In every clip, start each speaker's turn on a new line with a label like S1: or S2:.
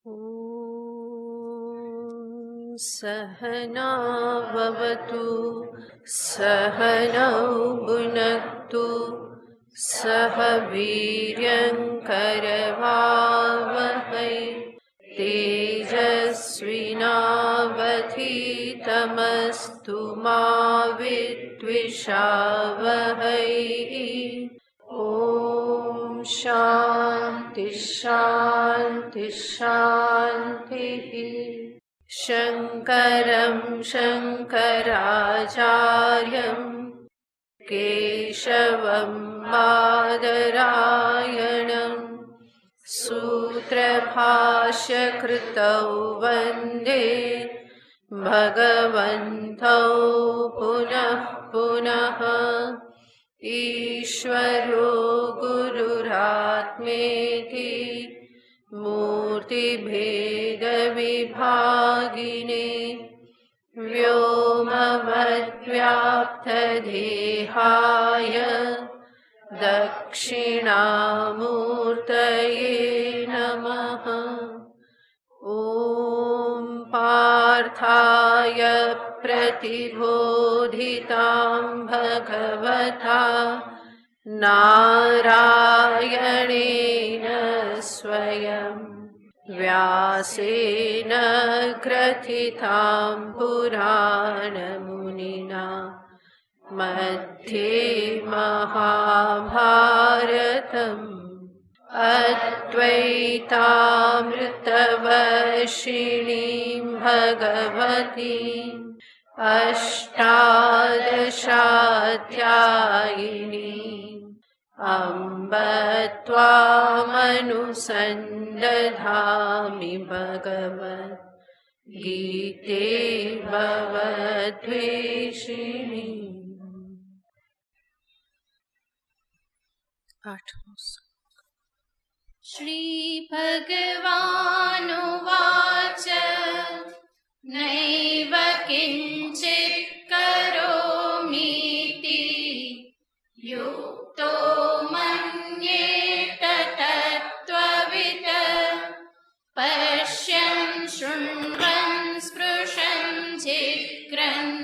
S1: ॐ सहना भवतु सहनौ भुनक्तु सह वीर्यङ्करवावहै तेजस्विनावधीतमस्तु मा विद्विषावहै। ॐ शान्ति शान्ति शान्तिः। शङ्करं शङ्कराचार्यं केशवं बादरायणं सूत्रभाष्यकृतौ वन्दे भगवन्तौ पुनः पुनः। ईश्वरो गुरुरात्मेति मूर्तिभेदविभागिने व्योमवद्व्याप्तदेहाय दक्षिणामूर्तये नमः। ॐ पार्थाय प्रतिबोधितां भगवता नारायणेन स्वयं व्यासेन ग्रथितां पुराणमुनिना मध्ये महाभारतम् अद्वैतामृतवर्षिणीं भगवतीम् अष्टादशाध्यायिनीम् अम्ब त्वामनुसन्दधामि भगवद्गीते भवद्वेषिणी। 8वां
S2: श्री भगवानुवाच नैव किञ्चित् करोमीति युक्तो मन्येत तत्त्ववित् पश्यन् शृण्वन् स्पृशन् जिघ्रन्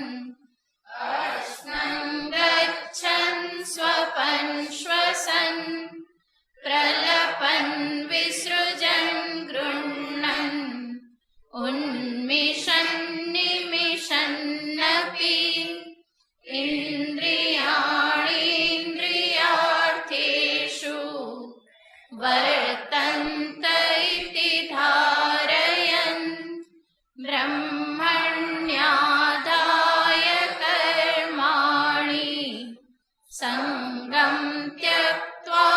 S2: अस्मन् गच्छन् स्वपन् श्वसन् प्रलपन् विसृजन् गृह्णन् उन्मिषन् निमिषन्नपि इन्द्रियाणीन्द्रियार्थेषु वर्तन्त इति धारयन् ब्रह्मण्यादाय कर्माणि सङ्गं त्यक्त्वा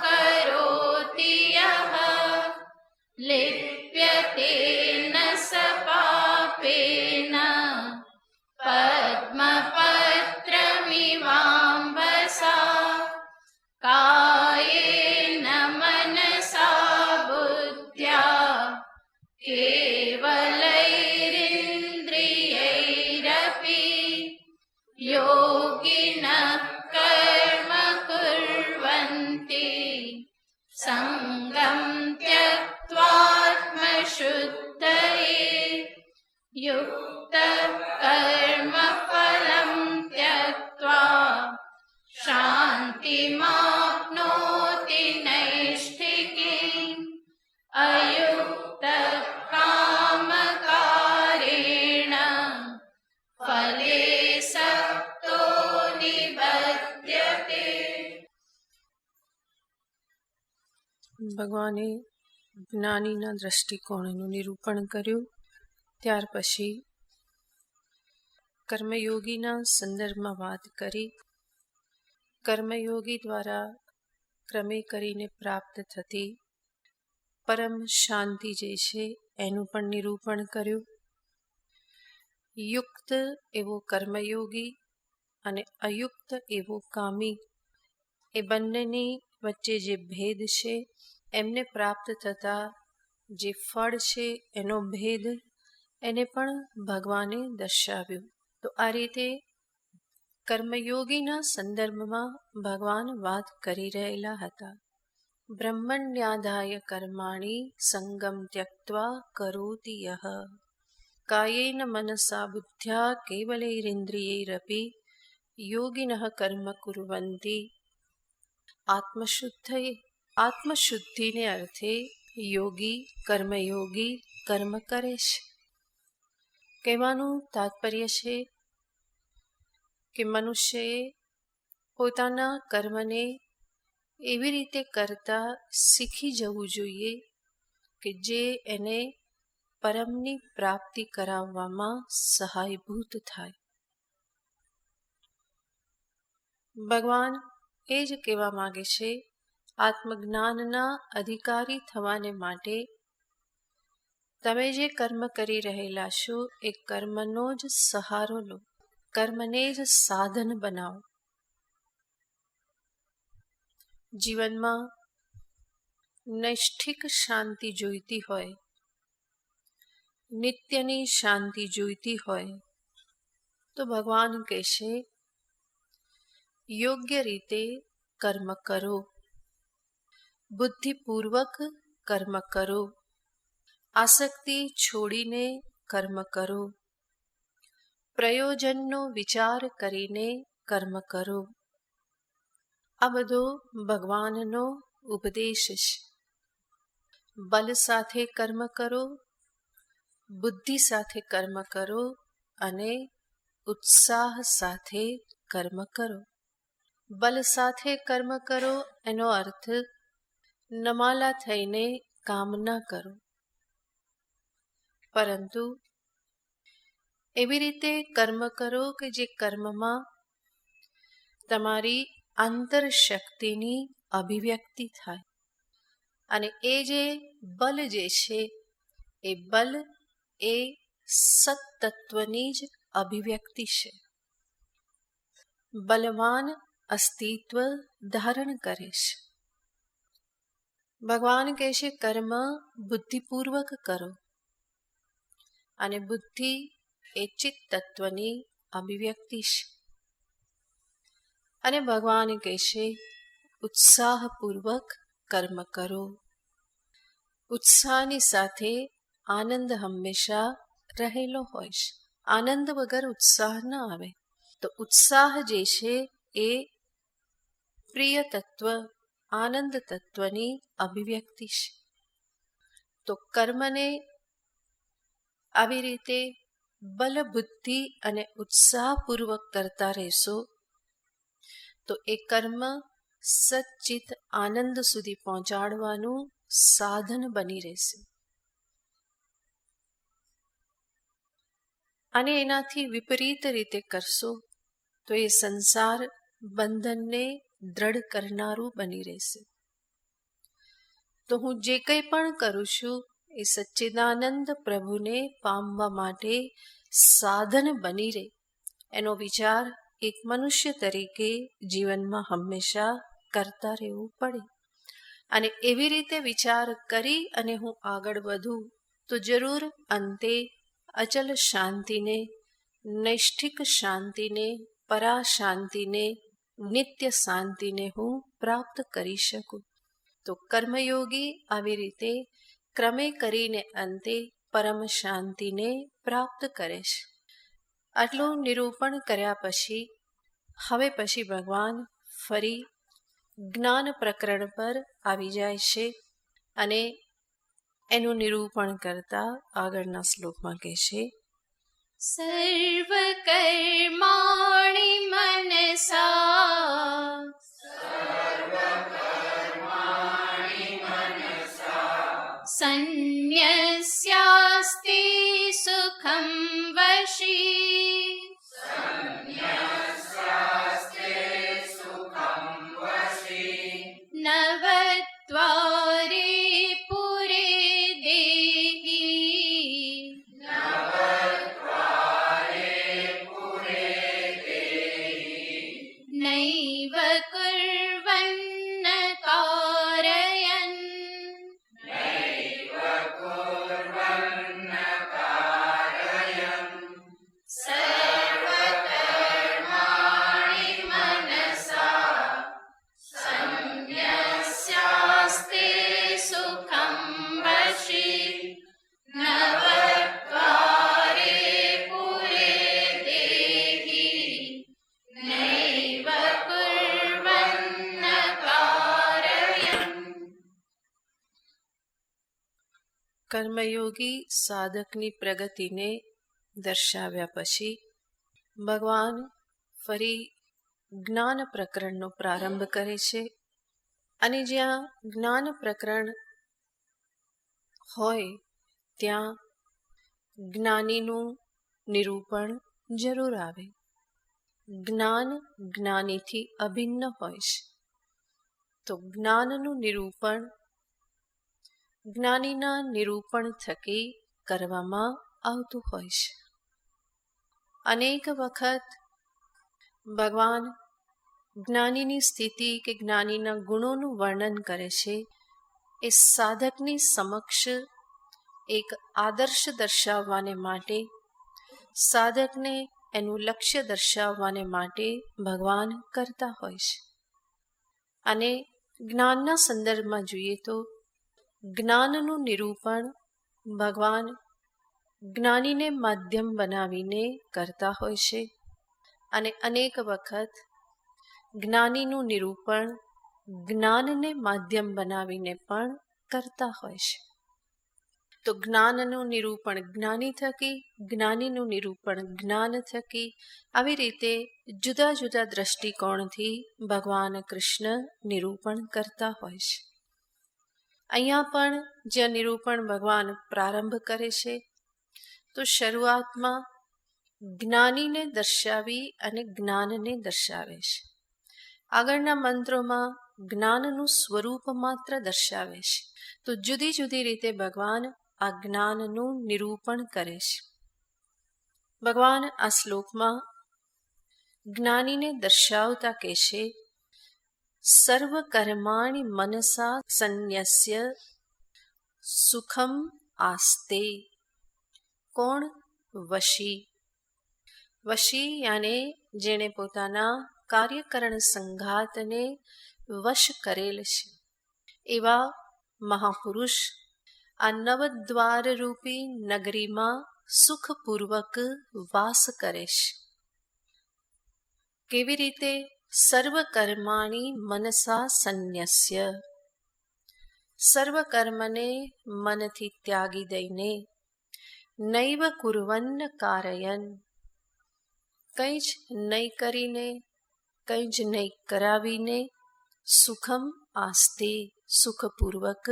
S2: करोति यः लिप्यते न स पापेन पद्मपत्रमिवाम्भसा कायेन मनसा बुद्ध्या केवलैरिन्द्रियैरपि योगिनः कर्म कुर्वन्ति सङ्गं त्यक्त्वात्मशुद्धये युक्तः कर्मफलं त्यक्त्वा शान्तिमाप्नोति नैष्ठिकीम् अयुक्तः कामकारेण फले सक्तो निबध्यते।
S1: ભગવાને જ્ઞાનીના દ્રષ્ટિકોણનું નિરૂપણ કર્યું. ત્યાર પછી કર્મયોગીના સંદર્ભમાં વાત કરી. કર્મયોગી દ્વારા ક્રમે કરીને પ્રાપ્ત થતી પરમ શાંતિ જે છે એનું પણ નિરૂપણ કર્યું. યુક્ત એવો કર્મયોગી અને અયુક્ત એવો કામી એ બંનેની વચ્ચે જે ભેદ છે એમને પ્રાપ્ત થતા જે ફળ છે એનો ભેદ એને પણ ભગવાને દર્શાવ્યું. તો આ રીતે કર્મયોગીના સંદર્ભમાં ભગવાન વાત કરી રહેલા હતા. બ્રહ્મણ્યાદાય કર્માણિ સંગમ ત્યક્ત્વા કરોતિ યહ કાયેન મનસા બુદ્ધ્યા કેવલૈરિન્દ્રિયૈરપી યોગિનઃ કર્મ કુર્વન્તિ. આત્મશુદ્ધિને અર્થે યોગી કર્મયોગી કર્મ કરે છે. કહેવાનું તાત્પર્ય છે કે મનુષ્યએ પોતાના કર્મને એવી રીતે કરતા શીખી જવું જોઈએ કે જે એને પરમની પ્રાપ્તિ કરાવવામાં સહાયભૂત થાય. ભગવાન એ જ કહેવા માગે છે, આત્મજ્ઞાનના અધિકારી થવાને માટે તમે જે કર્મ કરી રહેલા છો એ કર્મનો જ સહારો લો, કર્મને જ સાધન બનાવો. જીવનમાં નૈષ્ઠિક શાંતિ જોઈતી હોય, નિત્યની શાંતિ જોઈતી હોય તો ભગવાન કહેશે યોગ્ય રીતે કર્મ કરો, બુદ્ધિપૂર્વક કર્મ કરો, આસક્તિ છોડીને કર્મ કરો, પ્રયોજનનો વિચાર કરીને કર્મ કરો. આ બધો ભગવાનનો ઉપદેશ છે. બલ સાથે કર્મ કરો, બુદ્ધિ સાથે કર્મ કરો અને ઉત્સાહ સાથે કર્મ કરો. બલ સાથે કર્મ કરો એનો અર્થ નમાલા થઈને કામ ન કરો, પરંતુ એવી રીતે કર્મ કરો કે જે કર્મમાં તમારી આંતરશક્તિની અભિવ્યક્તિ થાય. અને એ જે બલ જે છે એ બલ એ સત્તત્વની જ અભિવ્યક્તિ છે. બલવાન અસ્તિત્વ ધારણ કરે છે. ભગવાન કહે છે કર્મ બુદ્ધિપૂર્વક કરો, અને બુદ્ધિ એ ચિત્ત તત્વની અભિવ્યક્તિ છે. અને ભગવાન કહે છે ઉત્સાહપૂર્વક કર્મ કરો. ઉત્સાહની સાથે આનંદ હંમેશા રહેલો હોય છે. આનંદ વગર ઉત્સાહ ન આવે. તો ઉત્સાહ જે છે એ પ્રિય તત્વ, આનંદ તત્વની અભિવ્યક્તિ છે. તો કર્મને આવી રીતે બલ, બુદ્ધિ અને ઉત્સાહપૂર્વક કરતા રહેશો તો એ કર્મ સચ્ચિત આનંદ સુધી પહોંચાડવાનું સાધન બની રહેશે. અને એનાથી વિપરીત રીતે કરશો તો એ સંસાર બંધનને દ્રઢ કરનારું બની રહેશે. તો હું જે કંઈ પણ કરું છું એ સચ્ચિદાનંદ પ્રભુને પામવા માટે સાધન બની રહે એનો વિચાર એક મનુષ્ય તરીકે જીવનમાં હંમેશા કરતા રહેવું પડે. અને એવી રીતે વિચાર કરી અને હું આગળ વધું તો જરૂર અંતે અચલ શાંતિને, નૈષ્ઠિક શાંતિને, પરાશાંતિને, નિત્ય શાંતિને હું પ્રાપ્ત કરી શકું. તો કર્મયોગી આવી રીતે ક્રમે કરીને અંતે પરમ શાંતિને પ્રાપ્ત કરે છે. આટલું નિરૂપણ કર્યા પછી હવે ભગવાન ફરી જ્ઞાન પ્રકરણ પર આવી જાય છે અને એનું નિરૂપણ કરતા આગળના શ્લોકમાં કહે છે
S2: સર્વ કર્માણિ મનસા સંન્યસ્યાસ્તિ સુખં વશી નવત્વારે પુરે દેહી નૈવ કુર્વન્ન કારયન नवद्वारे पुरे देहि नैव कुर्वन्न कारयन्.
S1: કર્મયોગી સાધકની પ્રગતિને દર્શાવ્યા પછી ભગવાન ફરી જ્ઞાન પ્રકરણનો પ્રારંભ કરે છે અને જ્યાં જ્ઞાન પ્રકરણ હોય ત્યાં જ્ઞાનીનું નિરૂપણ જરૂર આવે. જ્ઞાન જ્ઞાનીથી અભિન્ન હોય છે, તો જ્ઞાનનું નિરૂપણ જ્ઞાનીના નિરૂપણ થકી કરવામાં આવતું હોય છે. અનેક વખત ભગવાન જ્ઞાનીની સ્થિતિ કે જ્ઞાનીના ગુણોનું વર્ણન કરે છે એ સાધકની સમક્ષ એક આદર્શ દર્શાવવાને માટે, સાધકને એનું લક્ષ્ય દર્શાવવાને માટે ભગવાન કરતા હોય છે. અને જ્ઞાનના સંદર્ભમાં જોઈએ તો જ્ઞાનનું નિરૂપણ ભગવાન જ્ઞાનીને માધ્યમ બનાવીને કરતા હોય છે અને અનેક વખત જ્ઞાનીનું નિરૂપણ જ્ઞાનને માધ્યમ બનાવીને પણ કરતા હોય છે. તો જ્ઞાનનું નિરૂપણ જ્ઞાની થકી, જ્ઞાનીનું નિરૂપણ જ્ઞાન થકી, આવી રીતે જુદા જુદા દ્રષ્ટિકોણથી ભગવાન કૃષ્ણ નિરૂપણ કરતા હોય છે. અહીંયા પણ જ્યાં નિરૂપણ ભગવાન પ્રારંભ કરે છે તો શરૂઆતમાં જ્ઞાનીને દર્શાવી અને જ્ઞાનને દર્શાવે છે. આગળના મંત્રોમાં જ્ઞાનનું સ્વરૂપ માત્ર દર્શાવે છે. તો જુદી જુદી રીતે ભગવાન આ જ્ઞાનનું નિરૂપણ કરે છે. ભગવાન આ શ્લોકમાં જ્ઞાનીને દર્શાવતા કહેશે, સર્વ કર્માણિ મનસા સંન્યસ્ય સુખમ આસ્તે. કોણ? વશી. વશી યાને જેણે પોતાના કાર્યકરણ સંઘાતને વશ કરેલ છે એવા મહાપુરુષ આ નવદ્વાર રૂપી નગરીમાં સુખપૂર્વક વાસ કરે છે. કેવી રીતે? સર્વ કર્માણી મનસા સંન્યસ્ય. સર્વ કર્મને મનથી ત્યાગી દઈને નૈવ કુર્વન્ન કારયન. કંઈ જ નહીં કરીને, કંઈ જ નહીં કરાવીને સુખમ આસ્તે સુખપૂર્વક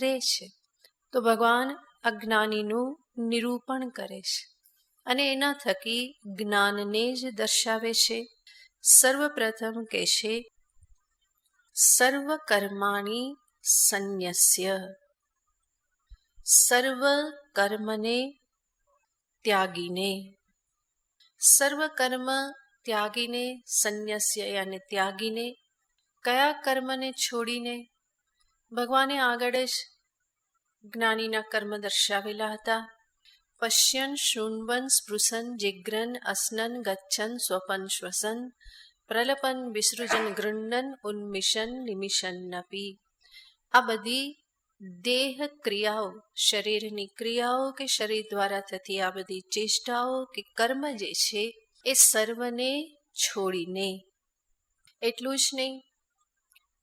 S1: રહે છે. તો ભગવાન અજ્ઞાનીનું નિરૂપણ કરે છે અને એના થકી જ્ઞાનને જ દર્શાવે છે. સર્વપ્રથમ કહેશે સર્વ કર્માણી સંન્યસ્ય. સર્વ કર્મને ત્યાગીને. સર્વ કર્મ ત્યાગીને, સંન્યસ્ય યાને ત્યાગીને. કયા કર્મને છોડીને? ભગવાને આગળ જ જ્ઞાનીના કર્મ દર્શાવેલા હતા. પશ્યન શૃણવન સ્પૃશન જિગ્રન અસનન ગચ્છન સ્વપન શ્વસન પ્રલપન વિસૃજન ગૃહ્ણન ઉન્મિશન નિમિષન્નપી. આ બધી દેહ ક્રિયાઓ, શરીરની ક્રિયાઓ કે શરીર દ્વારા થતી આ બધી ચેષ્ટાઓ કે કર્મ જે છે એ સર્વને છોડીને. એટલું જ નહીં,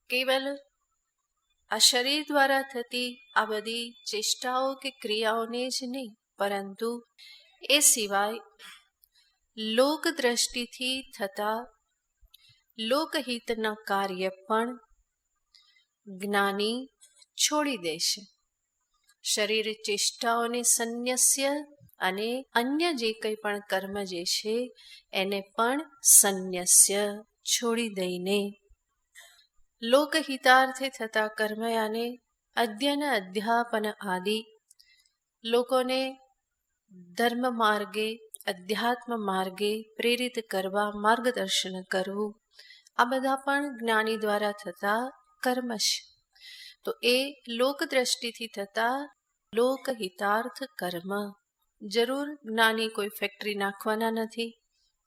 S1: કેવલ આ શરીર દ્વારા થતી આ બધી ચેષ્ટાઓ કે ક્રિયાઓને જ નહીં, પરંતુ એ સિવાય લોક દ્રષ્ટિથી થતા લોકહિતના કાર્ય પણ જ્ઞાની છોડી દેશે. શરીર ચેષ્ટાઓને સંન્યસ્ય અને અન્ય જે કંઈ પણ કર્મ જે છે એને પણ સંન્યસ્ય છોડી દઈને લોકહિતાર્થે થતા કર્મયાને અધ્યયન અધ્યાપન આદિ લોકોને ધર્મ માર્ગે, અધ્યાત્મ માર્ગે પ્રેરિત કરવા, માર્ગદર્શન કરવું, આ બધા પણ જ્ઞાની દ્વારા થતા કર્મ છે. તો એ લોક દ્રષ્ટિથી થતા લોકહિતાર્થ કર્મ. જરૂર જ્ઞાની કોઈ ફેક્ટરી નાખવાના નથી,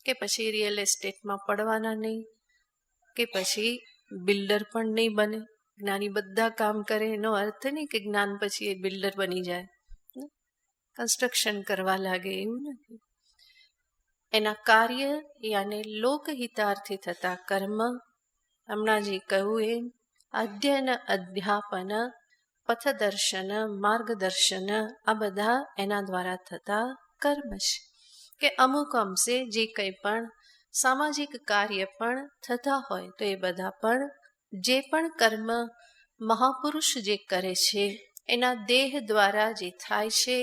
S1: કે પછી રિયલ એસ્ટેટમાં પડવાના નહીં, કે પછી બિલ્ડર પણ નહીં બને. જ્ઞાની બધા કામ કરે એનો અર્થ નહીં કે જ્ઞાન પછી એ બિલ્ડર બની જાય. કન્સ્ટ્રક્શન કરવા લાગે એવું નથી. એના કાર્ય યાને લોકહિતાર્થી થતા કર્મ, હમણાં જે કહ્યું એમ અધ્યયન, અધ્યાપન, પથદર્શન, માર્ગદર્શન, આ બધા એના દ્વારા થતા કર્મ છે. કે અમુક અંશે જે કંઈ પણ સામાજિક કાર્ય પણ થતા હોય તો એ બધા પણ જે પણ કર્મ મહાપુરુષ જે કરે છે એના દેહ દ્વારા જે થાય છે,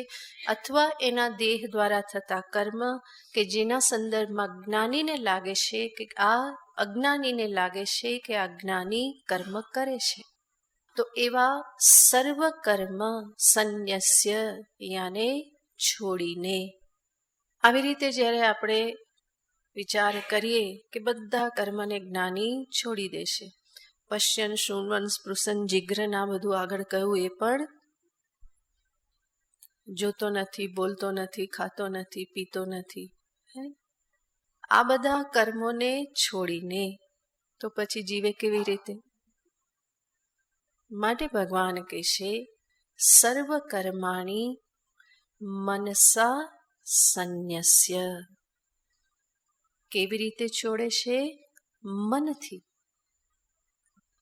S1: અથવા એના દેહ દ્વારા થતા કર્મ કે જેના સંદર્ભમાં જ્ઞાનીને લાગે છે કે આ અજ્ઞાનીને લાગે છે કે આ જ્ઞાની કર્મ કરે છે, તો એવા સર્વ કર્મ સંન્યસ્ય યાને છોડીને. આવી રીતે જ્યારે આપણે વિચાર કરીએ કે બધા કર્મને જ્ઞાની છોડી દેશે, પશ્યન, શૃણવન, સ્પૃશન, જિગ્રન, આ બધું આગળ કહ્યું એ પણ જોતો નથી, બોલતો નથી, ખાતો નથી, પીતો નથી, આ બધા કર્મોને છોડીને તો પછી જીવે કેવી રીતે? માટે ભગવાન કહેશે સર્વ કર્માણી મનસા સંન્યસ્ય. કેવી રીતે છોડે છે? મનથી.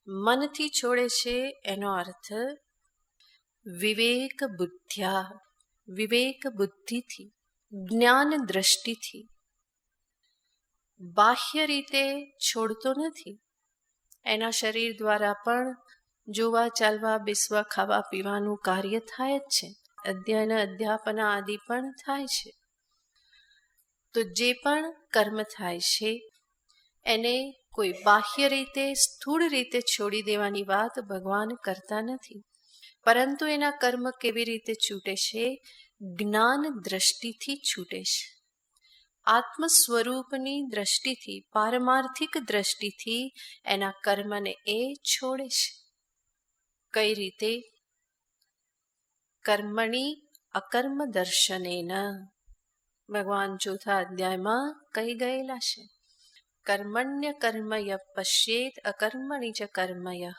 S1: મનથી છોડે છે એનો અર્થ વિવેક બુદ્ધ્યા, વિવેક બુદ્ધિથી, જ્ઞાન દ્રષ્ટિથી. બાહ્ય રીતે છોડતો નથી. એના શરીર દ્વારા પણ જોવા, ચાલવા, બેસવા, ખાવા, પીવાનું કાર્ય થાય જ છે. અધ્યયન, અધ્યાપન આદિ પણ થાય છે. તો જે પણ કર્મ થાય છે એને કોઈ બાહ્ય રીતે, સ્થૂળ રીતે છોડી દેવાની વાત ભગવાન કરતા નથી. પરંતુ એના કર્મ કેવી રીતે છૂટે છે? જ્ઞાન દ્રષ્ટિથી છૂટે છે. આત્મ સ્વરૂપની દ્રષ્ટિથી, પારમાર્થિક દ્રષ્ટિથી એના કર્મને એ છોડે છે. કઈ રીતે? કર્મણી અકર્મ દર્શનેન. ભગવાન ચોથા અધ્યાયમાં કહી ગયેલા છે, કર્મણ્ય કર્મય પશ્યેત અકર્મણિ ચ કર્મય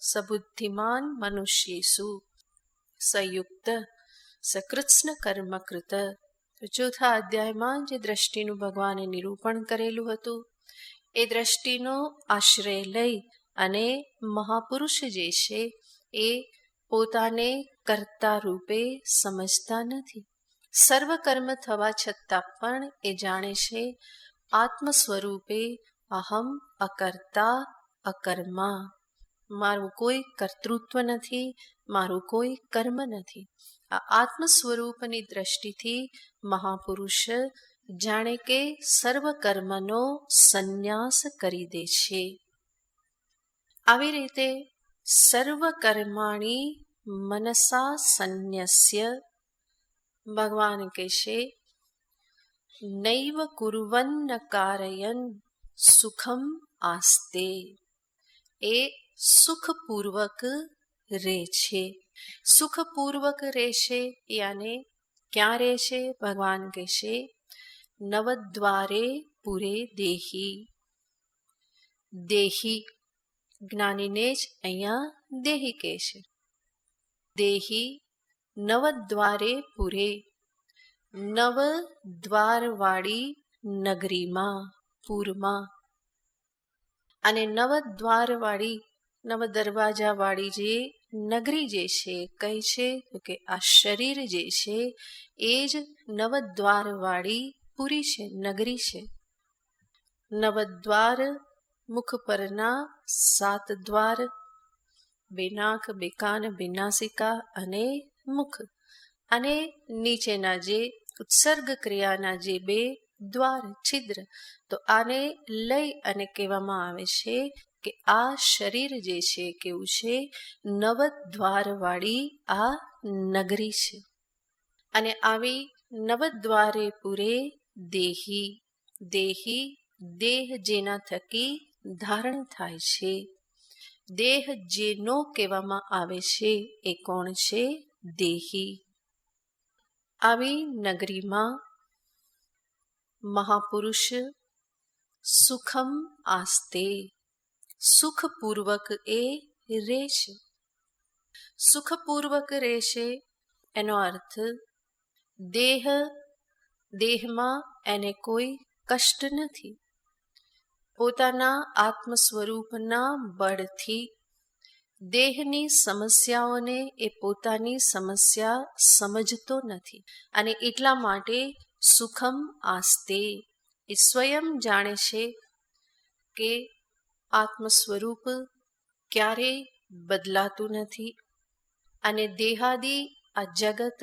S1: સબુદ્ધિમાન મનુષ્યેષુ સંયુક્ત સકૃત્સ્ન કર્મકૃત. ચોથા અધ્યાયમાં જે દ્રષ્ટિનું ભગવાને નિરૂપણ કરેલું હતું એ દ્રષ્ટિનો આશ્રય લઈ અને મહાપુરુષ જે છે એ પોતાને કર્તા રૂપે સમજતા નથી. સર્વ કર્મ થવા છતાં પણ એ જાણે છે આત્મ સ્વરૂપે અહમ અકર્તા અકર્મા. મારું કોઈ કર્તૃત્વ નથી, મારું કોઈ કર્મ નથી. આ આત્મ સ્વરૂપની દ્રષ્ટિથી મહાપુરુષ જાણે કે સર્વ કર્મનો સંન્યાસ કરી દે છે. આવી રીતે સર્વ કર્માણી મનસા સંન્યસ્ય. ભગવાન કહેશે નૈવ કુર્વન્ન કારયન સુખમ આસ્તે. એ સુખપૂર્વક રહે છે. સુખપૂર્વક રહેશે યાને ક્યાં રહે છે? ભગવાન કહેશે નવદ્વારે પુરે દેહી. દેહી જ્ઞાનીને જ અહીંયા દેહી કહે છે. દેહી નવદ્વારે પુરે, નવ દ્વારવાળી નગરીમાં, પૂરમાં. અને નવદ્વારવાળી, નવ દરવાજાવાળી જે નગરી જે છે કઈ છે? તો કે આ શરીર જે છે એ જ નવદ્વારવાળી પુરી છે, નગરી છે. નવદ્વાર મુખ પરના 7 દ્વાર, બે નાક, બે કાન, બે નાસિકા અને મુખ, અને નીચેના જે ઉત્સર્ગ ક્રિયાના જે 2 દ્વાર, છિદ્ર. તો આને લઈ અને કહેવામાં આવે છે કે આ શરીર જે છે કેવું છે? નવદ્વારવાળી આ નગરી છે. અને આવી નવદ્વારે પુરે દેહી. દેહી દેહ જેના થકી ધારણ થાય છે. દેહ જેનો કહેવામાં આવે છે એ કોણ છે? દેહી. આવી નગરીમાં મહાપુરુષ સુખમ આસ્તે, સુખપૂર્વક એ રહે છે. સુખપૂર્વક રહેશે એનો અર્થ દેહમાં એને કોઈ કષ્ટ નથી. પોતાના આત્મ સ્વરૂપના બળથી દેહની સમસ્યાઓને એ પોતાની સમસ્યા સમજતો નથી, અને એટલા માટે સુખમ આસ્તે એ સ્વયં જાણે છે કે આત્મ સ્વરૂપ ક્યારેય બદલાતું નથી, અને દેહાદી આ જગત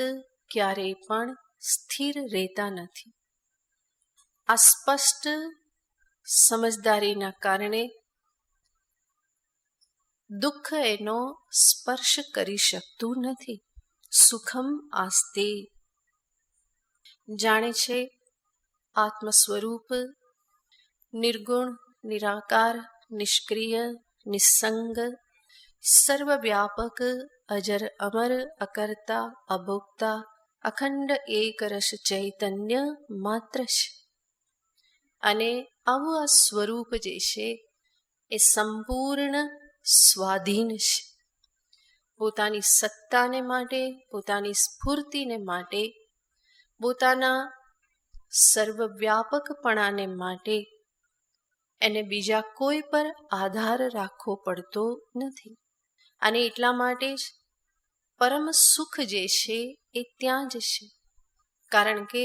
S1: ક્યારેય પણ સ્થિર રહેતા નથી. આ સ્પષ્ટ સમજદારીના કારણે દુઃખ એનો સ્પર્શ કરી શકતું નથી. સુખમ આસ્તે જાણે છે આત્મ સ્વરૂપ નિર્ગુણ, નિરાકાર, નિષ્ક્રિય, નિસંગ, સર્વવ્યાપક, અજર અમર, અકર્તા, અભોક્તા, અખંડ એક રસ ચૈતન્ય માત્ર છે. અને આવું આ સ્વરૂપ જે છે એ સંપૂર્ણ સ્વાધીન છે. પોતાની સત્તાને માટે, પોતાની સ્ફૂર્તિને માટે, પોતાના સર્વવ્યાપકપણાને માટે એને બીજા કોઈ પર આધાર રાખવો પડતો નથી. અને એટલા માટે જ પરમ સુખ જે છે એ ત્યાં જ છે, કારણ કે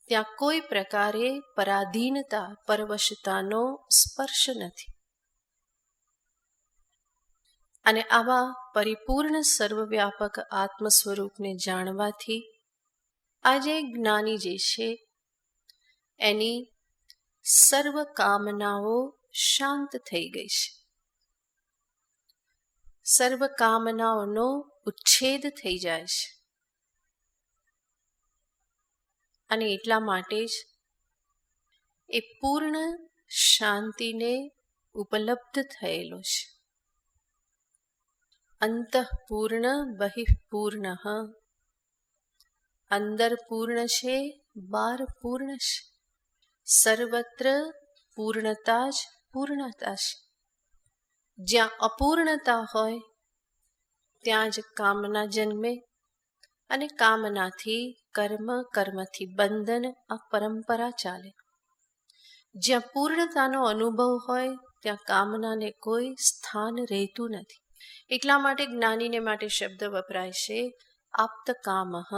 S1: ત્યાં કોઈ પ્રકારે પરાધીનતા, પરવશતાનો સ્પર્શ નથી. અને આવા પરિપૂર્ણ સર્વવ્યાપક આત્મ સ્વરૂપને જાણવાથી આજે જ્ઞાની જે છે એની સર્વ કામનાઓ શાંત થઈ ગઈ છે. સર્વ કામનાઓનો ઉચ્છેદ થઈ જાય છે. અને એટલા માટે જ એ પૂર્ણ શાંતિને ઉપલબ્ધ થયેલો છે. અંતઃપૂર્ણ બહિઃપૂર્ણ, અંદર પૂર્ણ છે, બહાર પૂર્ણ છે. સર્વત્ર પૂર્ણતા જ પૂર્ણતા છે. જ્યાં અપૂર્ણતા હોય ત્યાં જ કામના જન્મે, અને કામનાથી કર્મ, કર્મથી બંધન, આ પરંપરા ચાલે. જ્યાં પૂર્ણતાનો અનુભવ હોય ત્યાં કામનાને કોઈ સ્થાન રહેતું નથી. એટલા માટે જ્ઞાનીને માટે શબ્દ વપરાય છે આપ્ત કામઃ,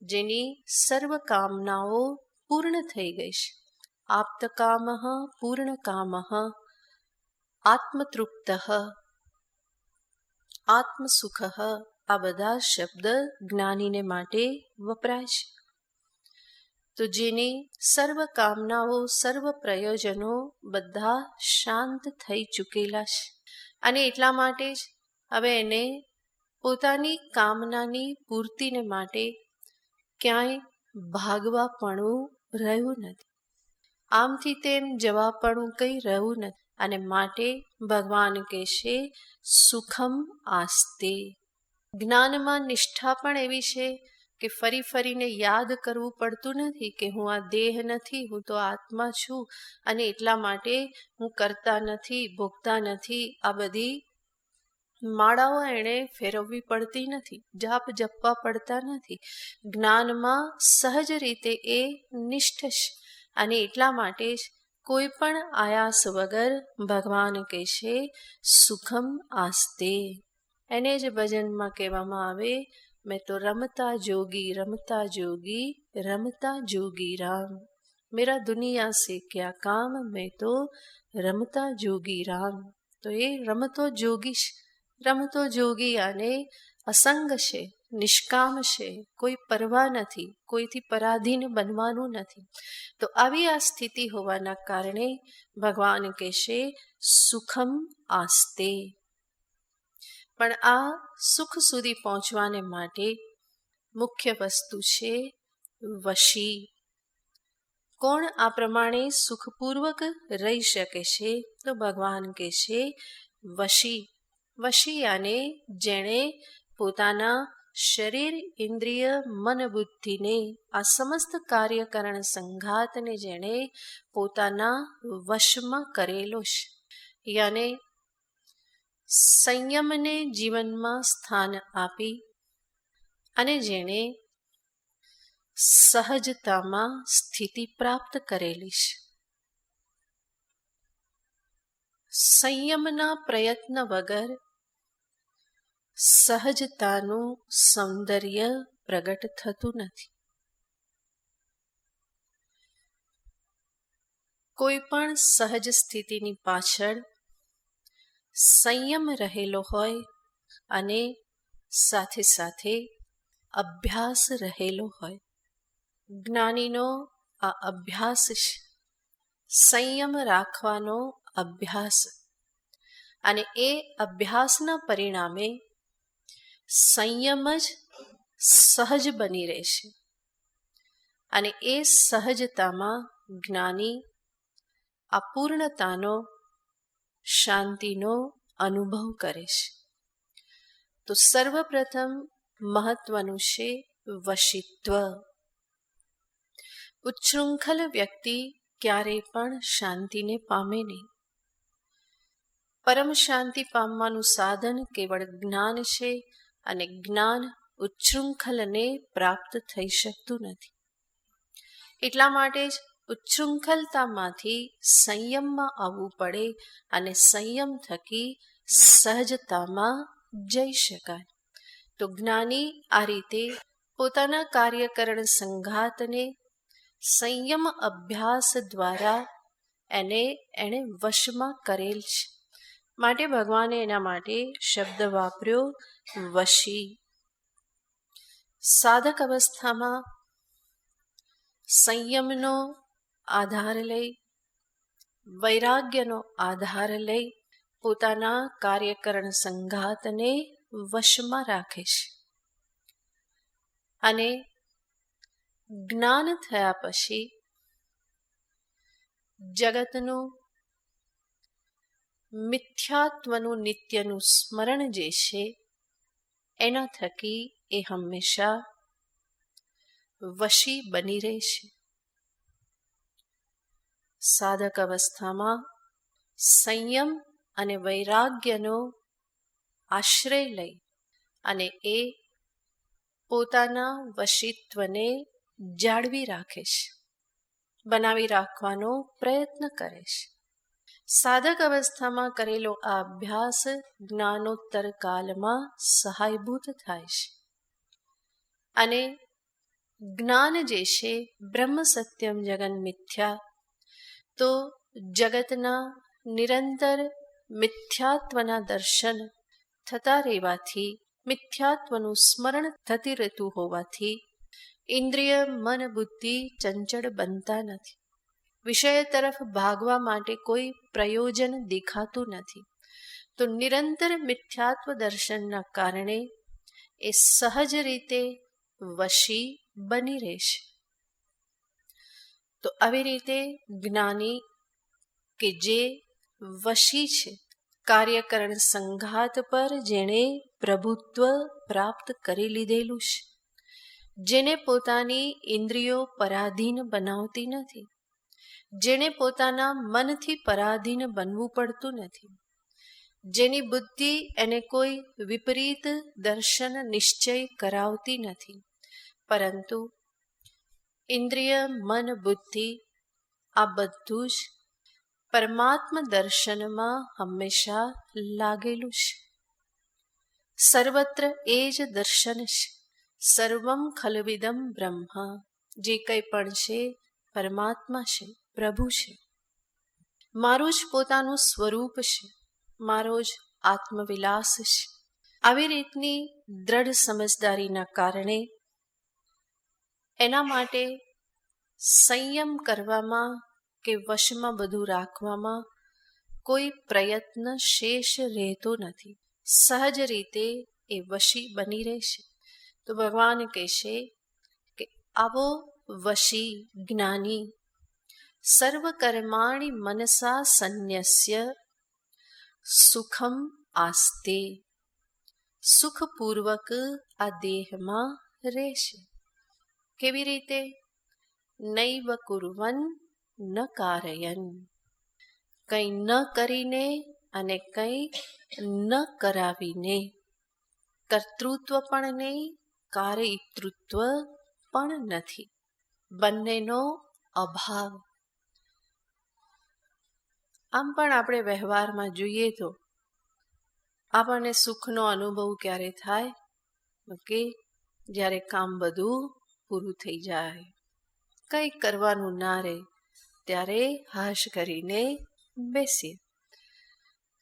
S1: જેની સર્વ કામનાઓ પૂર્ણ થઈ ગઈ છે. આપ્ત કામઃ, પૂર્ણ કામઃ, આત્મતૃપ્ત, આત્મસુખ, આ બધા શબ્દ જ્ઞાનીને માટે વપરાય છે. તો જેની સર્વ કામનાઓ, સર્વ પ્રયોજનો બધા શાંત થઈ ચૂકેલા છે. અને એટલા માટે જ હવે એને પોતાની કામનાની પૂર્તિને માટે ક્યાંય ભાગવાપણું રહ્યું નથી. આમથી તેમ જવાપણું કંઈ રહ્યું નથી. અને માટે ભગવાન કહેશે સુખમ આસ્તે. જ્ઞાનમાં નિષ્ઠા પણ એવી છે કે ફરી ફરીને યાદ કરવું પડતું નથી કે હું આ દેહ નથી, હું તો આત્મા છું, અને એટલા માટે હું કરતા નથી, ભોગતા નથી. આ બધી માળાઓ એણે ફેરવવી પડતી નથી, જાપ જપવા પડતા નથી. જ્ઞાનમાં સહજ રીતે એ નિષ્ઠ છે. અને એટલા માટે જ કોઈ પણ આયાસ વગર ભગવાન કહેશે સુખમ આસ્તે. એને જ ભજનમાં કહેવામાં આવે, મેં તો રમતા જોગી, રમતા જોગી, રમતા જોગી રામ, મેરા દુનિયા સે ક્યા કામ, મેં તો રમતા જોગી રામ. તો એ રમતો જોગી છે. રમતો જોગી આને અસંગ છે, નિષ્કામ છે, કોઈ પરવા નથી, કોઈથી પરાધીન બનવાનું નથી. તો આવી આ સ્થિતિ હોવાના કારણે ભગવાન કહેશે સુખમ આસ્તે. પણ આ સુખ સુધી પહોંચવાને માટે મુખ્ય વસ્તુ છે વશી. કોણ આ પ્રમાણે સુખપૂર્વક રહી શકે છે? તો ભગવાન કહેશે વશી. વશી આને જેણે પોતાના શરીર, ઇન્દ્રિય, મન, બુદ્ધિને, આ સમસ્ત કાર્યકરણ સંઘાતને જેણે પોતાના વશમાં કરેલો છે. યાને સંયમને જીવનમાં સ્થાન આપી અને જેણે સહજતામાં સ્થિતિ પ્રાપ્ત કરેલી છે. સંયમના પ્રયત્ન વગર સહજતાનું સૌંદર્ય પ્રગટ થતું નથી. કોઈ પણ સહજ સ્થિતિની પાછળ સંયમ રહેલો હોય અને સાથે સાથે અભ્યાસ રહેલો હોય. જ્ઞાનીનો આ અભ્યાસ છે, સંયમ રાખવાનો અભ્યાસ. અને એ અભ્યાસના પરિણામે સંયમ જ સહજ બની રહેશે. અને એ સહજતામાં જ્ઞાની અપૂર્ણતાનો, શાંતિનો અનુભવ કરે છે. તો સર્વપ્રથમ મહત્વનું છે વશિત્વ. ઉચ્છૃંખલ વ્યક્તિ ક્યારેય પણ શાંતિને પામે નહીં. પરમ શાંતિ પામવાનું સાધન કેવળ જ્ઞાન છે, અને જ્ઞાન ઉચ્છૃંખલને પ્રાપ્ત થઈ શકતું નથી. એટલા માટે જ ઉચ્છૃંખલતામાંથી સંયમમાં આવવું પડે, અને સંયમ થકી સહજતામાં જઈ શકાય. તો જ્ઞાની આ રીતે પોતાના કાર્યકરણ સંઘાતને સંયમ અભ્યાસ દ્વારા એણે વશમાં કરેલ છે. માટે ભગવાને એના માટે શબ્દ વાપર્યો વશી. સાધક અવસ્થામાં સંયમનો આધાર લઈ, વૈરાગ્યનો આધાર લઈ પોતાના કાર્યકરણ સંઘાતને વશમાં રાખે છે. અને જ્ઞાન થયા પછી જગતનું મિથ્યાત્વનું નિત્યનું સ્મરણ જે છે, એના થકી એ હંમેશા વશી બની રહેશે. સાધક અવસ્થામાં સંયમ અને વૈરાગ્યનો આશ્રય લઈ અને એ પોતાના વશિત્વને જાળવી રાખે છે, બનાવી રાખવાનો પ્રયત્ન કરે છે. સાધક અવસ્થામાં કરેલો આ અભ્યાસ જ્ઞાનોત્તર કાલમાં સહાયભૂત થાય છે. અને જ્ઞાન જે છે બ્રહ્મ સત્યમ જગન મિથ્યા, તો જગતના નિરંતર મિથ્યાત્વના દર્શન થતા રહેવાથી, મિથ્યાત્વનું સ્મરણ થતી રહેતું હોવાથી ઇન્દ્રિય, મન, બુદ્ધિ ચંચળ બનતા નથી. વિષય તરફ ભાગવા માટે કોઈ પ્રયોજન દેખાતું નથી. તો નિરંતર મિથ્યાત્વ દર્શનના કારણે એ સહજ રીતે વશી બની રહેશે. તો આવી રીતે જ્ઞાની કે જે વશી છે, કાર્યકરણ સંઘાત પર જેણે પ્રભુત્વ પ્રાપ્ત કરી લીધેલું છે, જેને પોતાની ઇન્દ્રિયો પરાધીન બનાવતી નથી, જેને પોતાના મનથી પરાધીન બનવું પડતું નથી, જેની બુદ્ધિ એને કોઈ વિપરીત દર્શન નિશ્ચય કરાવતી નથી, પરંતુ ઇન્દ્રિય, મન, બુદ્ધિ આ બધું જ પરમાત્મ દર્શનમાં હંમેશા લાગેલું છે. સર્વત્ર એ જ દર્શન છે. સર્વમ ખલવિદમ બ્રહ્મ. જે કંઈ પણ છે પરમાત્મા છે, પ્રભુ છે. મારું જ પોતાનું સ્વરૂપ છે, મારો જ આત્મવિલાસ છે. આવી રીતની દ્રઢ સમજદારીના કારણે એના માટે સંયમ કરવામાં કે વશમાં બધું રાખવામાં કોઈ પ્રયત્ન શેષ રહેતો નથી. સહજ રીતે એ વશી બની રહેશે. તો ભગવાન કહેશે કે આવો વશી જ્ઞાની સર્વકર્માણિ મનસા સંન્યસ્ય સુખમ આસ્તે. સુખપૂર્વક આ દેહમાં રહેશે. કેવી રીતે? નૈવ કુર્વન ન કારયન. કંઈ ન કરીને અને કંઈ ન કરાવીને. કર્તૃત્વ પણ નહીં, કાર્યતૃત્વ પણ નથી, બંનેનો અભાવ. આમ પણ આપણે વ્યવહારમાં જોઈએ તો આપણને સુખનો અનુભવ ક્યારે થાય કે જ્યારે કામ બધું પૂરું થઈ જાય, કંઈ કરવાનું ના રહે, ત્યારે હાશ કરીને બેસીએ.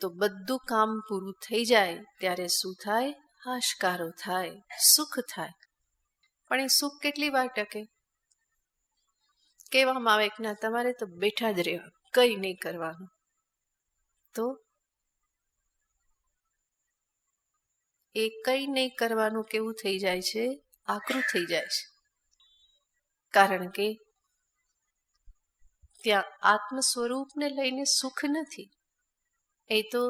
S1: તો બધું કામ પૂરું થઈ જાય ત્યારે શું થાય? હાશકારો થાય, સુખ થાય. પણ એ સુખ કેટલી વાર ટકે? કહેવામાં આવે કે ના, તમારે તો બેઠા જ રહેવા, કંઈ નહીં કરવાનું. તો એ કંઈ નહીં કરવાનું કેવું થઈ જાય છે? આકરું થઈ જાય છે. કારણ કે ત્યાં આત્મ સ્વરૂપને લઈને સુખ નથી. એ તો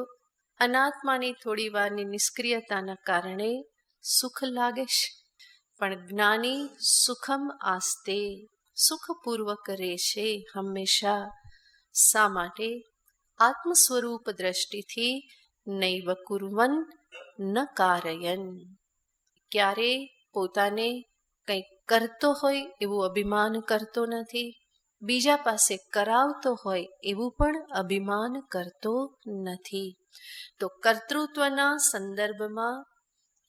S1: અનાત્માની થોડી વારની નિષ્ક્રિયતાના કારણે સુખ લાગે છે. પણ જ્ઞાની સુખમ આસ્તે, સુખપૂર્વક રહેશે હંમેશા. શા માટે? આત્મ સ્વરૂપ દ્રષ્ટિથી નૈવ કુર્વન ન કારયન. ક્યારે પોતાને કંઈક કરતો હોય એવું અભિમાન કરતો નથી, બીજા પાસે કરાવતો હોય એવું પણ અભિમાન કરતો નથી. તો કર્તૃત્વના સંદર્ભમાં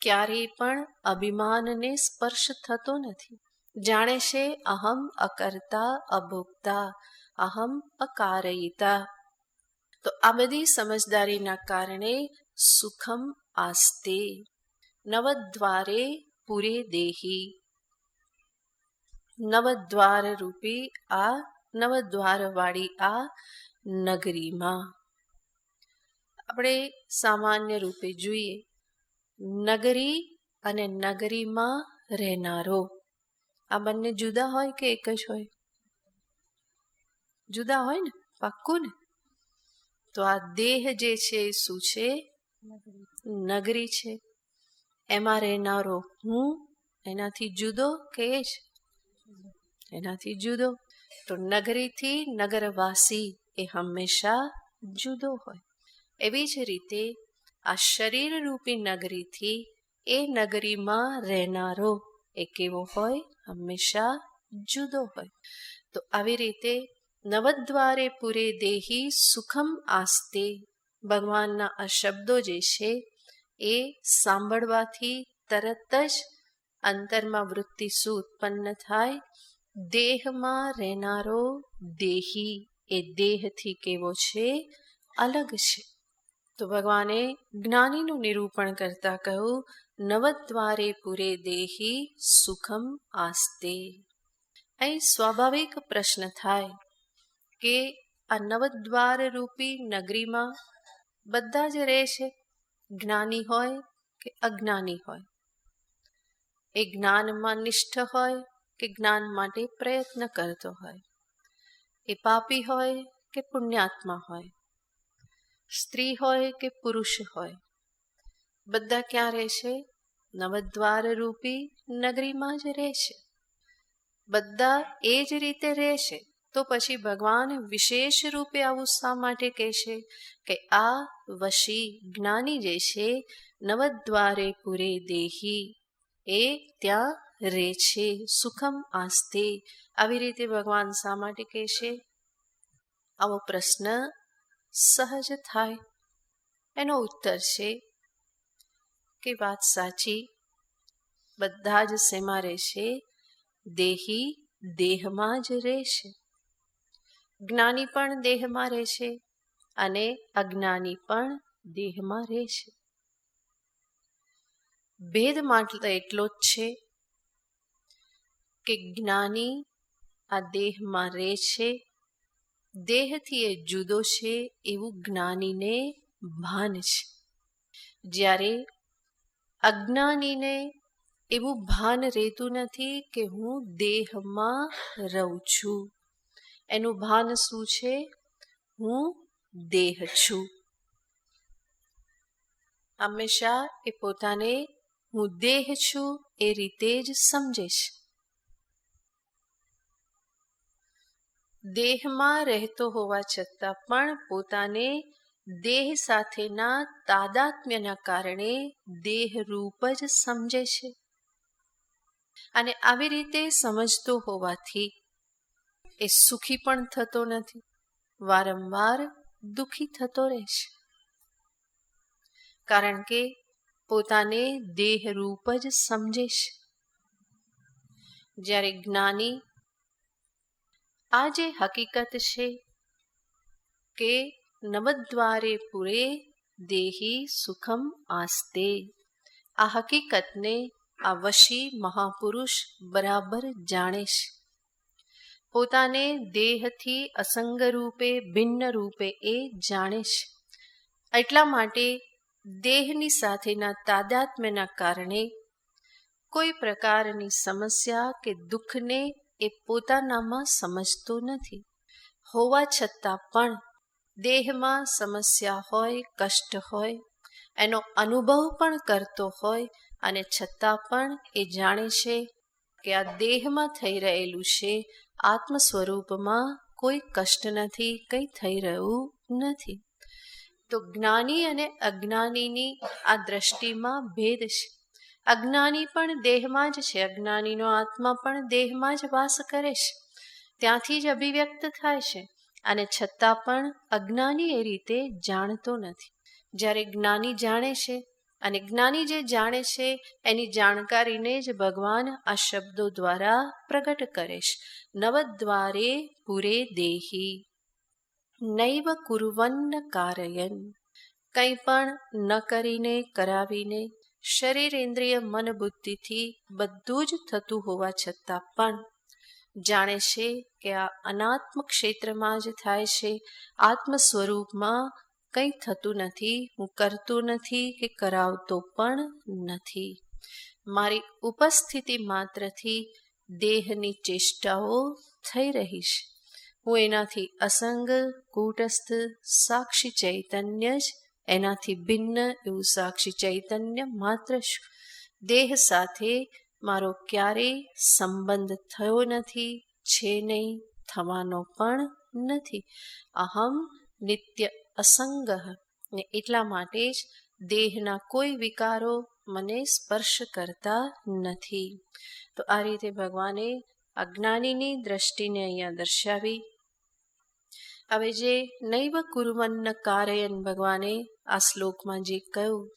S1: ક્યારેય પણ અભિમાનને સ્પર્શ થતો નથી. જાણે છે અહમ અકર્તા અભોક્તા, અહમ અકારયિતા. તો આ બધી સમજદારીના કારણે સુખમ આસ્તે નવદ્વારે પૂરે દેહી. નવદ્વાર રૂપી આ નવદ્વારવાળી આ નગરીમાં આપણે સામાન્ય રૂપે જોઈએ, નગરી અને નગરીમાં રહેનારો, આ બંને જુદા હોય કે એક જ હોય? જુદા હોય ને, પાક્કું ને? તો આ દેહ જે છે એ શું છે? નગરી છે. એમાં રહેનારો હું એનાથી જુદો કે જ? એનાથી જુદો. તો નગરીથી નગરવાસી એ હંમેશા જુદો હોય. એવી જ રીતે આ શરીર રૂપી નગરીથી એ નગરીમાં રહેનારો એ કેવો હોય? હંમેશા જુદો હોય. તો આવી રીતે નવદ્વારે પૂરે દેહી સુખમ આસ્તે, ભગવાનના આ શબ્દો જે છે એ સાંભળવાથી તરત જ અંતરમાં વૃત્તિ શું ઉત્પન્ન થાય? દેહમાં રહેનારો દેહી એ દેહથી કેવો છે? અલગ છે. તો ભગવાને જ્ઞાનીનું નિરૂપણ કરતા કહ્યું, નવદ્વારે પૂરે દેહી સુખમ આસ્તે. અહીં સ્વાભાવિક પ્રશ્ન થાય કે આ નવદ્વાર રૂપી નગરીમાં બધા જ રહે છે, જ્ઞાની હોય કે અજ્ઞાની હોય, એ જ્ઞાનમાં નિષ્ઠ હોય કે જ્ઞાન માટે પ્રયત્ન કરતો હોય, એ પાપી હોય કે પુણ્યાત્મા હોય, સ્ત્રી હોય કે પુરુષ હોય, બધા ક્યાં રહે છે? નવદ્વાર રૂપી નગરીમાં જ રહે છે. બધા એ જ રીતે રહે છે. તો પછી ભગવાન વિશેષ રૂપે આવું શા માટે કહેશે કે આ વશી જ્ઞાની જે છે નવદ્વારે પૂરે દેહી એ ત્યાં રહે છે સુખમ આસ્તે. આવી રીતે ભગવાન શા માટે કહેશે? આવો પ્રશ્ન સહજ થાય. એનો ઉત્તર છે કે વાત સાચી, બધા જ શેમાં રહેશે? દેહી દેહમાં જ રહેશે. જ્ઞાની પણ દેહમાં રહેશે અને અજ્ઞાની પણ દેહમાં રહેશે. ભેદ માત્ર એટલો જ છે કે જ્ઞાની આ દેહમાં રહે છે, દેહથી એ જુદો છે એવું જ્ઞાનીને ભાન છે. જ્યારે અજ્ઞાનીને એવું ભાન રહેતું નથી કે હું દેહમાં રહું છું. એનું ભાન શું છે? હું દેહ છું. હંમેશા એ પોતાને હું દેહ છું એ રીતે જ સમજે છે. દેહમાં રહેતો હોવા છતાં પણ પોતાને દેહ સાથેના તાદાત્મ્યના કારણે દેહરૂપ જ સમજે છે. અને આવી રીતે સમજતો હોવાથી એ સુખી પણ થતો નથી, વારંવાર દુઃખી થતો રહેશે. કારણ કે પોતાને દેહરૂપ જ સમજે છે. જ્યારે જ્ઞાની આ જે હકીકત છે કે નવદ્વારે પૂરે દેહી સુખમ આસ્તે, આ હકીકતને આ વશી મહાપુરુષ બરાબર જાણે છે. પોતાને દેહથી અસંગ રૂપે ભિન્ન રૂપે એ જાણે છે. એટલા માટે દેહની સાથેના તાદાત્મ્યના કારણે કોઈ પ્રકારની સમસ્યા કે દુઃખને એ પોતાનામાં સમજતો નથી. હોવા છતાં પણ દેહમાં સમસ્યા હોય, કષ્ટ હોય, એનો અનુભવ પણ કરતો હોય, અને છતાં પણ એ જાણે છે કે આ દેહમાં થઈ રહેલું છે, આત્મ સ્વરૂપમાં કોઈ કષ્ટ નથી, કંઈ થઈ રહ્યું નથી. તો જ્ઞાની અને અજ્ઞાનીની આ દ્રષ્ટિમાં ભેદ છે. અજ્ઞાની પણ દેહમાં જ છે, અજ્ઞાનીનો આત્મા પણ દેહમાં જ વાસ કરે છે, ત્યાંથી જ અભિવ્યક્ત થાય છે, અને છતાં પણ અજ્ઞાની એ રીતે જાણતો નથી. જ્યારે જ્ઞાની જાણે છે, અને જ્ઞાની જે જાણે છે એની જાણકારીને જ ભગવાન આ શબ્દો દ્વારા પ્રગટ કરે છે. નવદ્વારે પૂરે દેહી નૈવ કુર્વન્ન કારયન. કંઈ પણ ન કરીને, કરાવીને, શરીર ઇન્દ્રિય મન બુદ્ધિથી બધું જ થતું હોવા છતાં પણ જાણે છે કે આ અનાત્મ ક્ષેત્રમાં જ થાય છે, આત્મ સ્વરૂપમાં કંઈ થતું નથી, હું કરતો નથી કે કરાવતો પણ નથી. મારી ઉપસ્થિતિ માત્રથી દેહની ચેષ્ટાઓ થઈ રહી છે. હું એનાથી અસંગ, કૂટસ્થ, સાક્ષી ચૈતન્ય જ, એનાથી ભિન્ન એવું સાક્ષી ચૈતન્ય માત્ર છું. દેહ સાથે મારો ક્યારેય સંબંધ થયો નથી, છે નહીં, થવાનો પણ નથી. અહમ નિત્ય અસંગ. ને એટલા માટે જ દેહના કોઈ વિકારો મને સ્પર્શ કરતા નથી. તો આ રીતે ભગવાને અજ્ઞાનીની દ્રષ્ટિને અહીંયા દર્શાવી. હવે જે નૈવ કુર્વન્ન કારયન ભગવાને આ શ્લોકમાં જે કહ્યું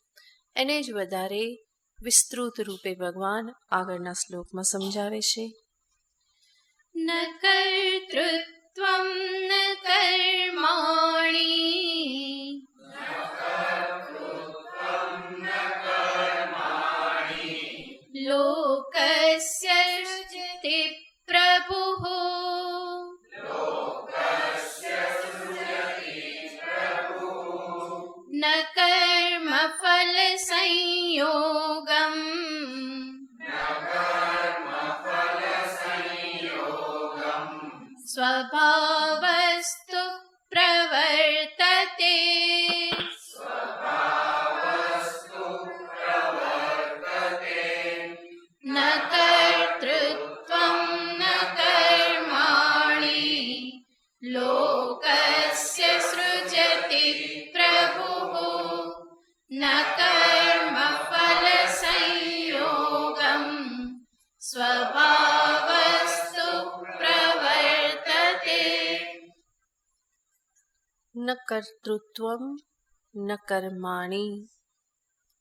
S1: એને જ વધારે વિસ્તૃત રૂપે ભગવાન આગળના શ્લોકમાં સમજાવે છે.
S2: ન કર્તૃત્વં ન કર્માણિ લોકસ્ય સૃજતિ પ્રભુઃ ન કર્મફલ સંયોગમ સ્વભાવસ્તુ પ્રવર્તતે. ન કર્તૃત્વં ન કર્માણિ લોકસ્ય સૃજતિ પ્રભુઃ ન કર્મફલ સંયોગમ સ્વભાવસ્તુ પ્રવર્તતે.
S1: ન કર્તૃત્વં ન કર્માણિ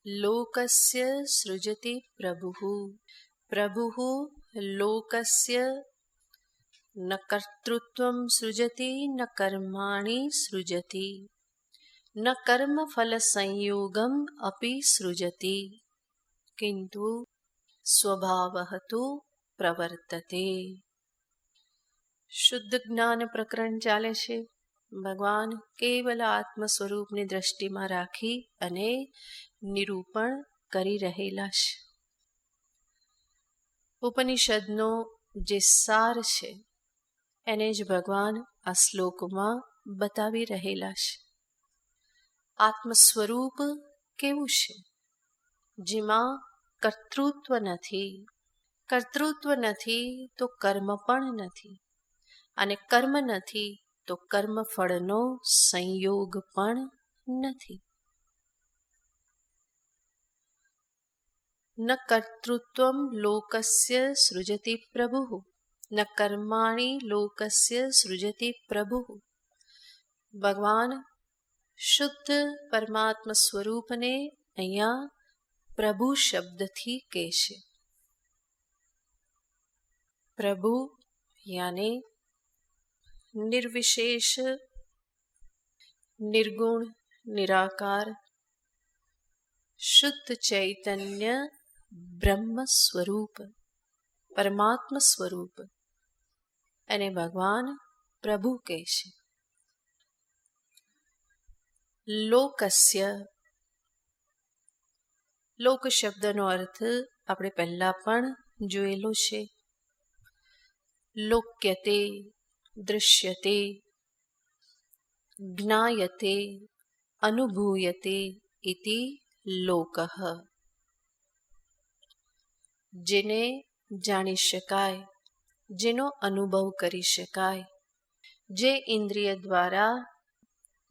S1: લોકસ્ય સૃજતિ પ્રભુઃ. પ્રભુઃ લોકસ્ય ન કર્તૃત્વં સૃજતિ ન કર્માણિ સૃજતિ ન કર્મફલ સંયોગમ અપી સૃજતિ કિંતુ સ્વભાવઃ તુ પ્રવર્તતે. શુદ્ધ જ્ઞાન પ્રકરણ ચાલે છે. ભગવાન કેવલ આત્મ સ્વરૂપની દ્રષ્ટિમાં રાખી અને નિરૂપણ કરી રહેલા છે. ઉપનિષદનો જે સાર છે એને જ ભગવાન આ શ્લોકમાં બતાવી રહેલા છે. આત્મ સ્વરૂપ કેવું છે? જેમાં કર્તૃત્વ નથી. કર્તૃત્વ નથી તો કર્મ પણ નથી, અને કર્મ નથી તો કર્મફળનો સંયોગ પણ નથી. ન કર્તૃત્વમ લોકસ્ય સૃજતિ પ્રભુઃ ન કર્માણિ લોકસ્ય સૃજતિ પ્રભુઃ. ભગવાન શુદ્ધ પરમાત્મા સ્વરૂપને અહીંયા પ્રભુ શબ્દથી કહેશે. પ્રભુ યાને નિર્વિશેષ, નિર્ગુણ, નિરાકાર, શુદ્ધ ચૈતન્ય બ્રહ્મ સ્વરૂપ, પરમાત્મા સ્વરૂપ અને ભગવાન પ્રભુ કહેશે. લોકસ્ય, લોક શબ્દનો અર્થ આપણે પહેલા પણ જોયેલો છે. લોક્યતે, દૃશ્યતે, જ્ઞાયતે, અનુભૂયતે ઇતિ લોકઃ. જેને જાણી શકાય, જેનો અનુભવ કરી શકાય, જે ઇન્દ્રિય દ્વારા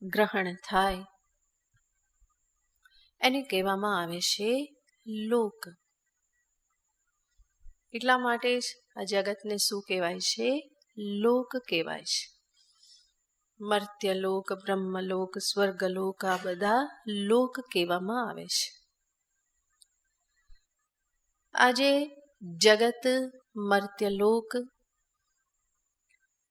S1: ગ્રહણ થાય, એને કહેવામાં આવે છે લોક. એટલા માટે જ આ જગતને શું કહેવાય છે? લોક કહેવાય છે. મર્ત્યલોક, બ્રહ્મલોક, સ્વર્ગલોક, આ બધા લોક કહેવામાં આવે છે. આજે જગત મર્ત્યલોક,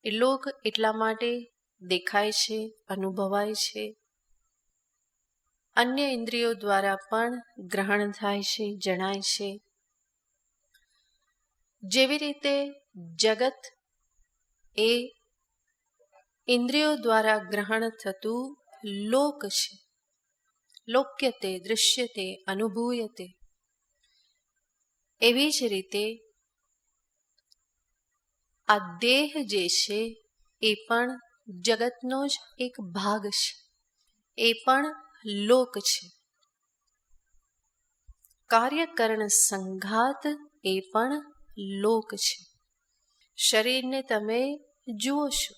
S1: એ લોક એટલા માટે દેખાય છે, અનુભવાય છે, અન્ય ઇન્દ્રિયો દ્વારા પણ ગ્રહણ થાય છે, જણાય છે. જેવી રીતે જગત એ ઇન્દ્રિયો દ્વારા ગ્રહણ થતું લોક છે, લોક્યતે, દૃશ્યતે, અનુભૂયતે, એવી જ રીતે આ દેહ જે છે એ પણ જગતનો જ એક ભાગ છે, એ પણ લોક છે. કાર્યકરણ સંઘાત એ પણ લોક છે. શરીરને તમે જુઓ છો,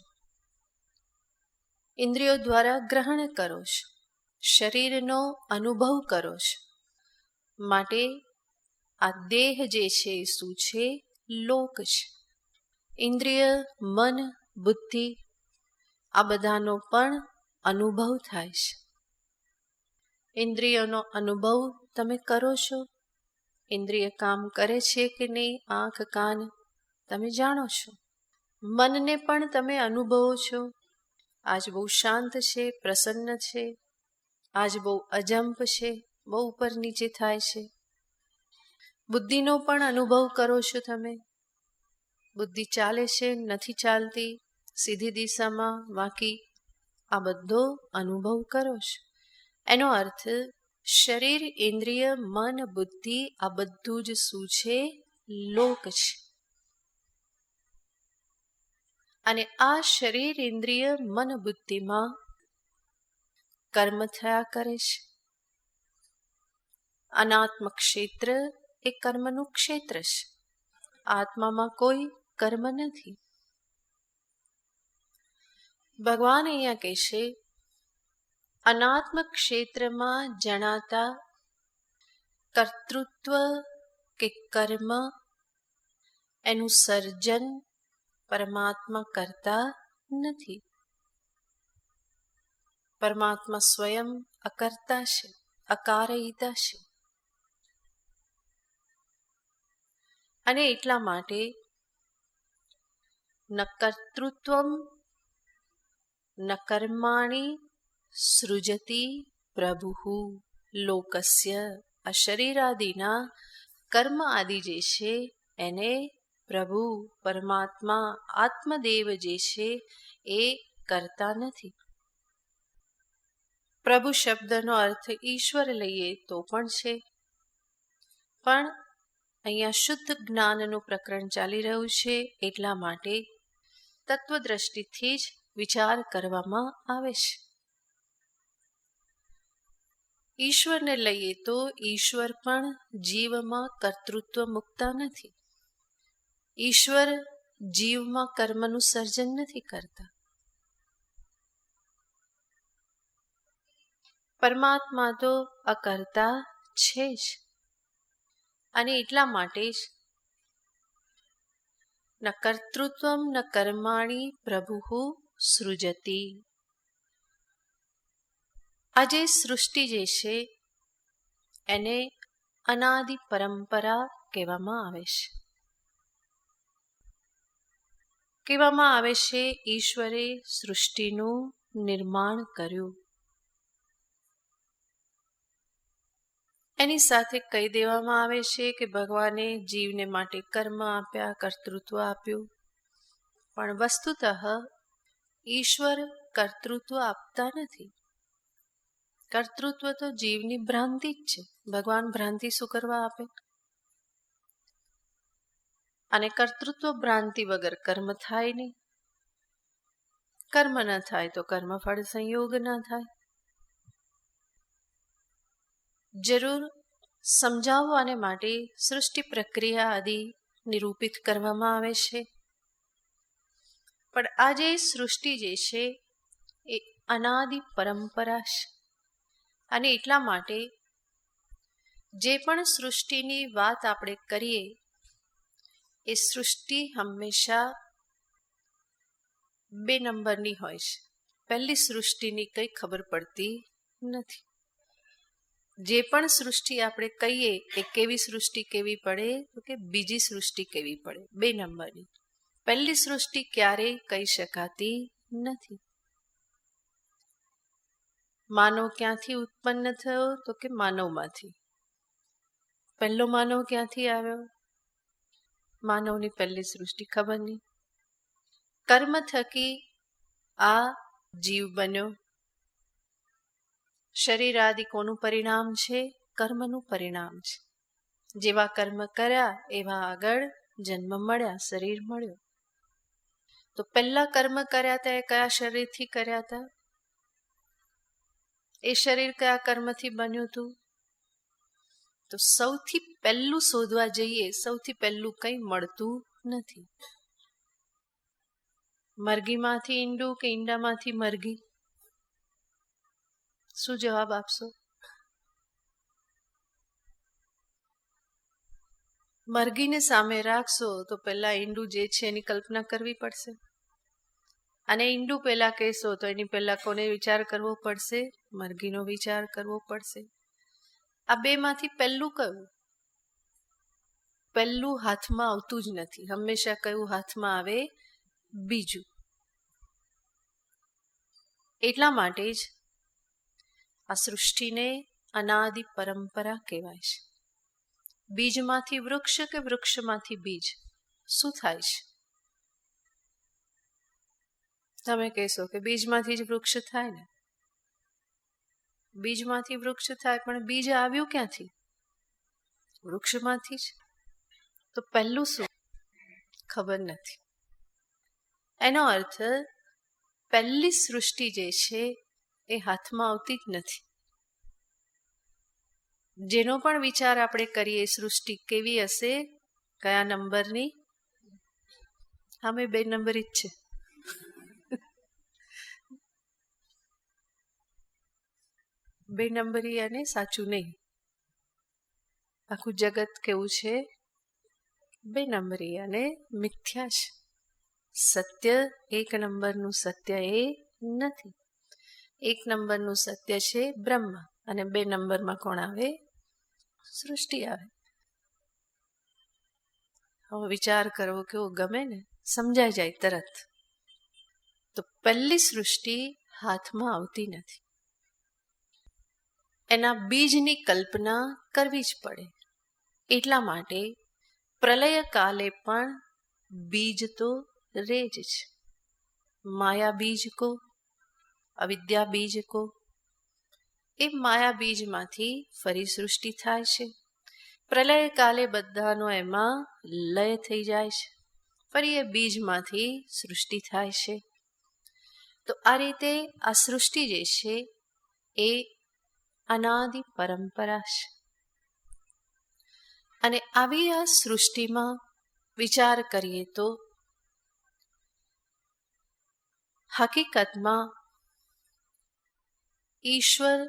S1: ઇન્દ્રિયો દ્વારા ગ્રહણ કરો છો, શરીરનો અનુભવ કરો છો, માટે આ દેહ જે છે એ શું છે? લોક છે. ઇન્દ્રિય, મન, બુદ્ધિ આ બધાનો પણ અનુભવ થાય છે. ઇન્દ્રિયોનો અનુભવ તમે કરો છો, ઇન્દ્રિય કામ કરે છે કે નહીં, આંખ, કાન તમે જાણો છો. મનને પણ તમે અનુભવો છો, આજ બહુ શાંત છે, પ્રસન્ન છે, આજ બહુ અજંપ છે, બહુ ઉપર નીચે થાય છે. બુદ્ધિનો પણ અનુભવ કરો છો તમે, બુદ્ધિ ચાલે છે, નથી ચાલતી, સીધી દિશામાં, વાંકી, આ બધો અનુભવ કરો છો. એનો અર્થ શરીર, ઇન્દ્રિય, મન, બુદ્ધિ આ બધું જ શું છે? લોક છે. અને આ શરીર, ઇન્દ્રિય, મન, બુદ્ધિમાં કર્મ થયા કરે છે. અનાત્મ ક્ષેત્ર એ કર્મનું ક્ષેત્ર છે. આત્મામાં કોઈ કર્મ નથી. ભગવાન અહીંયા કહેશે, અનાત્મ ક્ષેત્રમાં જણાતા કર્તૃત્વ કે કર્મ એનું સર્જન પરમાત્મા કરતા નથી. પરમાત્મા સ્વયં અકર્તા છે, અકારયિતા છે. અને એટલા માટે ન કર્તૃત્વમ ન કર્માણિ સૃજતિ પ્રભુઃ લોકસ્ય. આ શરીર આદિના કર્મ આદિ જે છે એને પ્રભુ, પરમાત્મા, આત્મદેવ જે છે એ કરતા નથી. પ્રભુ શબ્દનો અર્થ ઈશ્વર લઈએ તો પણ છે, પણ અહીંયા શુદ્ધ જ્ઞાનનું પ્રકરણ ચાલી રહ્યું છે એટલા માટે તત્વદ્રષ્ટિથી જ વિચાર કરવામાં આવે છે. ઈશ્વરને લઈએ તો ઈશ્વર પણ જીવમાં કર્તૃત્વ મૂકતા નથી. ઈશ્વર જીવમાં કર્મનું સર્જન નથી કરતા. પરમાત્મા તો અકર્તા છે જ. અને એટલા માટે જ ન કર્તૃત્વમ ન કર્માણી પ્રભુ સૃજતી. આજે સૃષ્ટિ જે છે એને અનાદિ પરંપરા કહેવામાં આવે છે. કહેવામાં આવે છે ઈશ્વરે સૃષ્ટિનું નિર્માણ કર્યું. એની સાથે કહી દેવામાં આવે છે કે ભગવાને જીવને માટે કર્મ આપ્યા, કર્તૃત્વ આપ્યું. પણ વસ્તુતઃ ઈશ્વર કર્તૃત્વ આપતા નથી. કર્તૃત્વ તો જીવની ભ્રાંતિ જ છે. ભગવાન ભ્રાંતિ શું કરવા આપે? અને કર્તૃત્વ ભ્રાંતિ વગર કર્મ થાય નહીં. કર્મ ન થાય તો કર્મફળ સંયોગ ન થાય. જરૂર સમજાવવાને માટે સૃષ્ટિ પ્રક્રિયા આદિ નિરૂપિત કરવામાં આવે છે. પણ આજે સૃષ્ટિ જે છે એ અનાદિ પરંપરા છે. અને એટલા માટે જે પણ સૃષ્ટિની વાત આપણે કરીએ એ સૃષ્ટિ હંમેશા 2 નંબરની હોય છે. પહેલી સૃષ્ટિની કંઈ ખબર પડતી નથી. જે પણ સૃષ્ટિ આપણે કહીએ એ કેવી સૃષ્ટિ કેવી પડે તો કે બીજી સૃષ્ટિ કેવી પડે, 2 નંબરની. પહેલી સૃષ્ટિ ક્યારેય કહી શકાતી નથી. માનવ ક્યાંથી ઉત્પન્ન થયો તો કે માનવમાંથી. પહેલો માનવ ક્યાંથી આવ્યો? માનવની પહેલી સૃષ્ટિ ખબર નહીં. કર્મ થકી આ જીવ બન્યો. શરીર આદિ કોનું પરિણામ છે? કર્મનું પરિણામ છે. જેવા કર્મ કર્યા એવા આગળ જન્મ મળ્યા, શરીર મળ્યો. તો પહેલા કર્મ કર્યા હતા એ કયા શરીરથી કર્યા હતા? એ શરીર કયા કર્મથી બન્યું હતું? તો સૌથી પહેલું શોધવા જઈએ, સૌથી પહેલું કંઈ મળતું નથી. મરઘીમાંથી ઈંડું કે ઈંડામાંથી મરઘી? શું જવાબ આપશો? મરઘીને સામે રાખશો તો પહેલા ઈંડું જે છે એની કલ્પના કરવી પડશે. અને ઈંડું પહેલા કહેશો તો એની પહેલા કોને વિચાર કરવો પડશે? મરઘીનો વિચાર કરવો પડશે. આ 2 માંથી પહેલું કયું? પહેલું હાથમાં આવતું જ નથી. હંમેશા કયું હાથમાં આવે? બીજું. એટલા માટે જ આ સૃષ્ટિને અનાદિ પરંપરા કહેવાય છે. બીજમાંથી વૃક્ષ કે વૃક્ષમાંથી બીજ? શું થાય છે? તમે કહેશો કે બીજમાંથી જ વૃક્ષ થાય ને. બીજમાંથી વૃક્ષ થાય, પણ બીજ આવ્યું ક્યાંથી? વૃક્ષમાંથી જ. તો પહેલું શું? ખબર નથી. એનો અર્થ પહેલી સૃષ્ટિ જે છે એ હાથમાં આવતી જ નથી. જેનો પણ વિચાર આપણે કરીએ સૃષ્ટિ કેવી હશે, કયા નંબરની? અમે 2 નંબરી જ છે. બે નંબરી અને સાચું નહીં. આખું જગત કેવું છે? 2 નંબરી અને મિથ્યા છે. સત્ય 1 નંબરનું સત્ય એ નથી. 1 નંબરનું સત્ય છે બ્રહ્મ, અને 2 નંબરમાં કોણ આવે? સૃષ્ટિ આવે. હવે વિચાર કરવો કેવો ગમે ને, સમજાઈ જાય તરત. તો પહેલી સૃષ્ટિ હાથમાં આવતી નથી. એના બીજની કલ્પના કરવી જ પડે. એટલા માટે પ્રલય કાલે પણ બીજ તો રે જ છે. માયા બીજ કો, અવિદ્યા બીજ કો. એ માયા બીજમાંથી ફરી સૃષ્ટિ થાય છે. પ્રલય કાલે બધાનો એમાં લય થઈ જાય છે. ફરી એ બીજમાંથી સૃષ્ટિ થાય છે. તો આ રીતે આ સૃષ્ટિ જે છે એ અનાદિ પરંપરા છે. અને આવી આ સૃષ્ટિમાં વિચાર કરીએ તો હકીકતમાં ઈશ્વર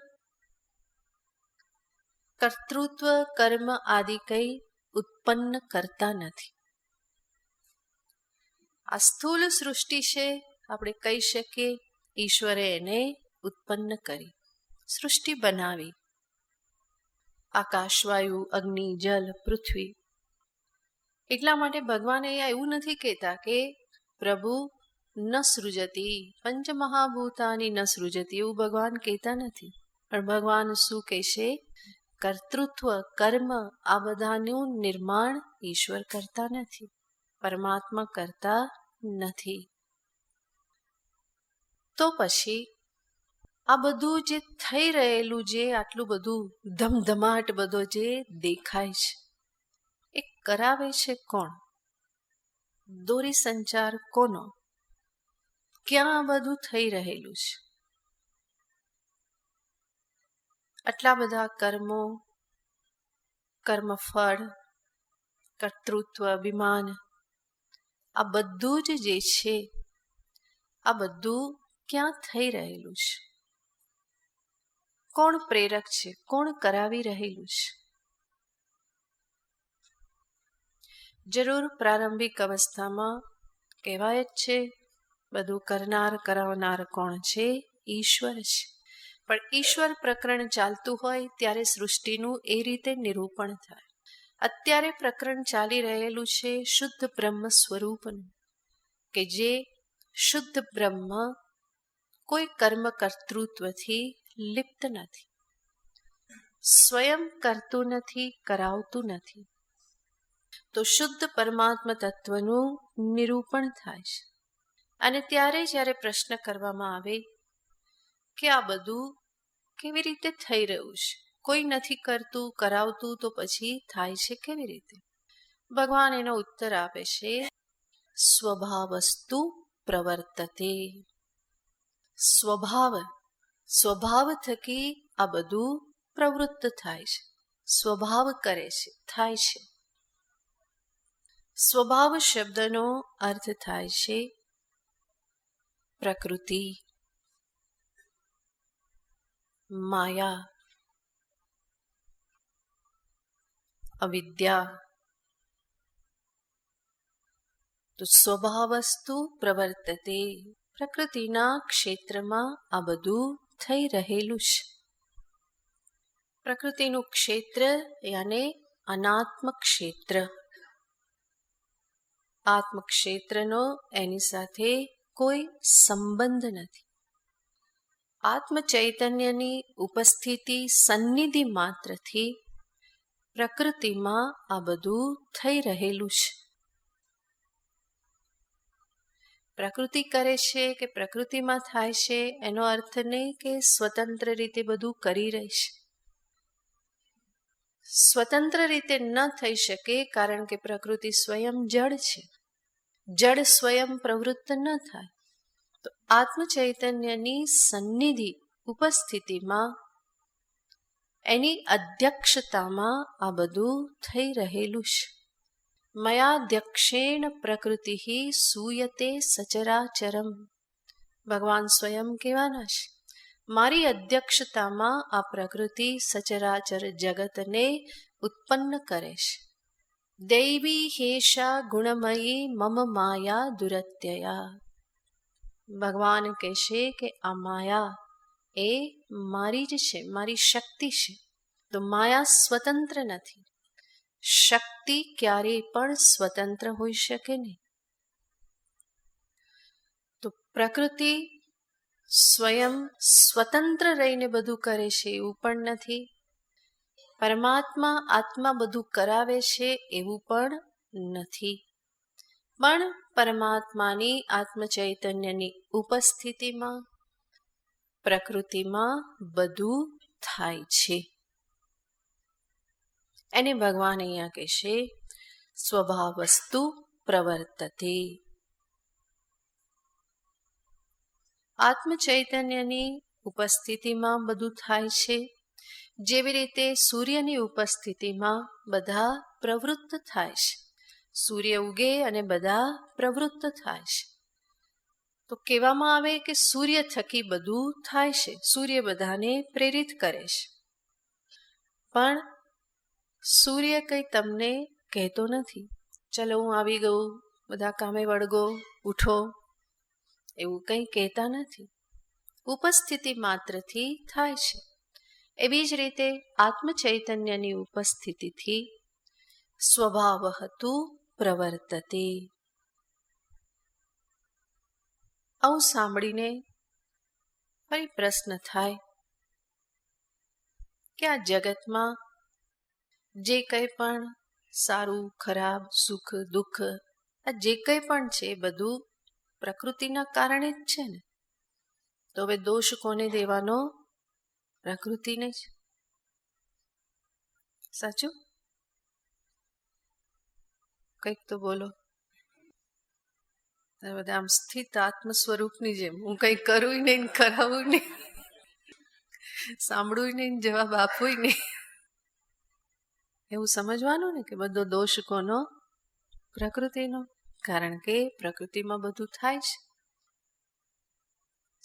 S1: કર્તૃત્વ કર્મ આદિ કંઈ ઉત્પન્ન કરતા નથી. આ સ્થૂલ સૃષ્ટિ છે, આપણે કહી શકીએ ઈશ્વરે એને ઉત્પન્ન કરી, સૃષ્ટિ બનાવી. આકાશ, વાયુ, અગ્નિ, જલ, પૃથ્વી. એટલા માટે ભગવાન અહીંયા એવું નથી કહેતા કે પ્રભુ ન સૃજતી, પંચમહાભૂતાની ન સૃજતી, એવું ભગવાન કહેતા નથી. પણ ભગવાન શું કહેશે? કર્તૃત્વ, કર્મ, આ બધાનું નિર્માણ ઈશ્વર કરતા નથી, પરમાત્મા કરતા નથી. તો પછી આ બધું જે થઈ રહેલું, જે આટલું બધું ધમધમાટ બધો જે દેખાય છે, એ કરાવે છે કોણ? દોરી સંચાર કોનો? ક્યાં આ બધું થઈ રહેલું છે? આટલા બધા કર્મો, કર્મફળ, કર્તૃત્વ, અભિમાન, આ બધું જ જે છે, આ બધું ક્યાં થઈ રહેલું છે? કોણ પ્રેરક છે? કોણ કરાવી રહેલું છે? જરૂર પ્રારંભિક અવસ્થામાં કહેવાય જ છે, બધું કરનાર કરાવનાર કોણ છે? ઈશ્વર છે. પણ ઈશ્વર પ્રકરણ ચાલતું હોય ત્યારે સૃષ્ટિનું એ રીતે નિરૂપણ થાય. અત્યારે પ્રકરણ ચાલી રહેલું છે શુદ્ધ બ્રહ્મ સ્વરૂપનું, કે જે શુદ્ધ બ્રહ્મ કોઈ કર્મ કર્તૃત્વથી લિપ્ત નથી, સ્વયં કરતું નથી, કરાવતું નથી. તો શુદ્ધ પરમાત્મા તત્વનું નિરૂપણ થાય છે. અને ત્યારે જ્યારે પ્રશ્ન કરવામાં આવે કે આ બધું કેવી રીતે થઈ રહ્યું છે, કોઈ નથી કરતું, કરાવતું, તો પછી થાય છે કેવી રીતે? ભગવાન એનો ઉત્તર આપે છે, સ્વભાવસ્તુ પ્રવર્તતે. સ્વભાવ થકી આ બધું પ્રવૃત્ત થાય છે, સ્વભાવ કરે છે, થાય છે. સ્વભાવ શબ્દનો અર્થ થાય છે પ્રકૃતિ, માયા, અવિદ્યા. તો સ્વભાવસ્તુ પ્રવર્તતે, પ્રકૃતિના ક્ષેત્રમાં આ બધું થઈ રહેલું છે. પ્રકૃતિનું ક્ષેત્ર યાને અનાત્મ ક્ષેત્ર. આત્મક્ષેત્રનો એની સાથે કોઈ સંબંધ નથી. આત્મ ચૈતન્યની ઉપસ્થિતિ, સન્નિધિ માત્રથી પ્રકૃતિમાં આ બધું થઈ રહેલું છે. પ્રકૃતિ કરે છે કે પ્રકૃતિમાં થાય છે, એનો અર્થ નહીં કે સ્વતંત્ર રીતે બધું કરી રહી છે. સ્વતંત્ર રીતે ન થઈ શકે, કારણ કે પ્રકૃતિ સ્વયં જડ છે. જડ સ્વયં પ્રવૃત્ત ન થાય. તો આત્મ ચૈતન્યની સન્નિધિ ઉપસ્થિતિમાં, એની અધ્યક્ષતામાં આ બધું થઈ રહેલું છે. મયાધ્યક્ષેણ પ્રકૃતિ સૂયતે સચરાચરમ. ભગવાન સ્વયં કહેવાના છે, મારી અધ્યક્ષતામાં આ પ્રકૃતિ સચરાચર જગતને ઉત્પન્ન કરે છે. દૈવી હેષા ગુણમયી મમ માયા દુરત્યયા. ભગવાન કહેશે કે આ માયા એ મારી જ છે, મારી શક્તિ છે. તો માયા સ્વતંત્ર નથી. શક્તિ ક્યારેય પણ સ્વતંત્ર હોઈ શકે નહીં. તો પ્રકૃતિ સ્વયં સ્વતંત્ર રહીને બધું કરે છે એવું પણ નથી. પરમાત્મા આત્મા બધું કરાવે છે એવું પણ નથી. પણ પરમાત્માની આત્મ ચૈતન્યની ઉપસ્થિતિમાં પ્રકૃતિમાં બધું થાય છે. એને ભગવાન અહીંયા કહેશે સ્વભાવસ્તુ પ્રવર્તતે. આત્મ ચૈતન્યની ઉપસ્થિતિમાં બધું થાય છે. જેવી રીતે સૂર્યની ઉપસ્થિતિમાં બધા પ્રવૃત્ત થાય છે. સૂર્ય ઉગે અને બધા પ્રવૃત્ત થાય છે. તો કહેવામાં આવે કે સૂર્ય થકી બધું થાય છે, સૂર્ય બધાને પ્રેરિત કરે છે. પણ સૂર્ય કંઈ તમને કહેતો નથી, ચલો હું આવી ગયું, બધા કામે વળગો, ઉઠો, એવું કંઈ કહેતા નથી. ઉપસ્થિતિ માત્રથી થાય છે. એવી જ રીતે આત્મ ચૈતન્યની ઉપસ્થિતિથી સ્વભાવતું પ્રવર્તતે. આવું સાંભળીને ફરી પ્રશ્ન થાય કે આ જગતમાં જે કંઈ પણ સારું ખરાબ સુખ દુઃખ આ જે કંઈ પણ છે એ બધું પ્રકૃતિના કારણે જ છે ને. તો હવે દોષ કોને દેવાનો? પ્રકૃતિને જ. સાચું? કંઈક તો બોલો. બધા આમ સ્થિત આત્મ સ્વરૂપની જેમ હું કંઈ કરું નહીં, કરાવું નહીં, સાંભળવું નહીં, જવાબ આપવું નહીં, એવું સમજવાનું ને કે બધો દોષ કોનો? પ્રકૃતિનો. કારણ કે પ્રકૃતિમાં બધું થાય છે.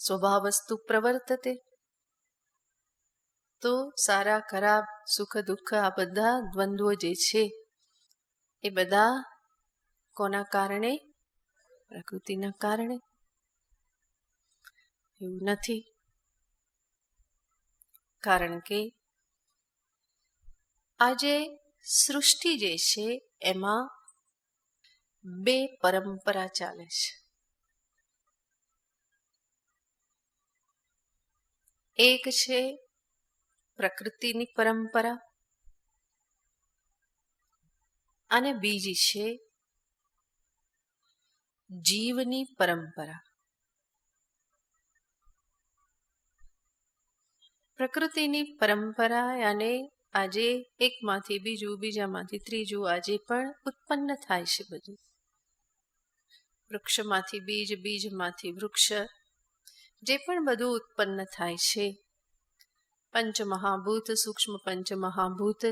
S1: સ્વભાવસ્તુ પ્રવર્તતે. તો સારા ખરાબ સુખ દુઃખ આ બધા દ્વંદ્વો જે છે એ બધા કોના કારણે? પ્રકૃતિના કારણે. એવું નથી. કારણ કે આજે સૃષ્ટિ જે છે એમાં બે પરંપરા ચાલે છે. એક છે પ્રકૃતિની પરંપરા અને બીજી છે જીવની પરંપરા. પ્રકૃતિની પરંપરા અને આજે એકમાંથી બીજું, બીજામાંથી ત્રીજું આજે પણ ઉત્પન્ન થાય છે બધું. વૃક્ષમાંથી બીજ, બીજમાંથી વૃક્ષ, જે પણ બધું ઉત્પન્ન થાય છે. પંચમહાભૂત, સૂક્ષ્મ પંચમહાભૂત,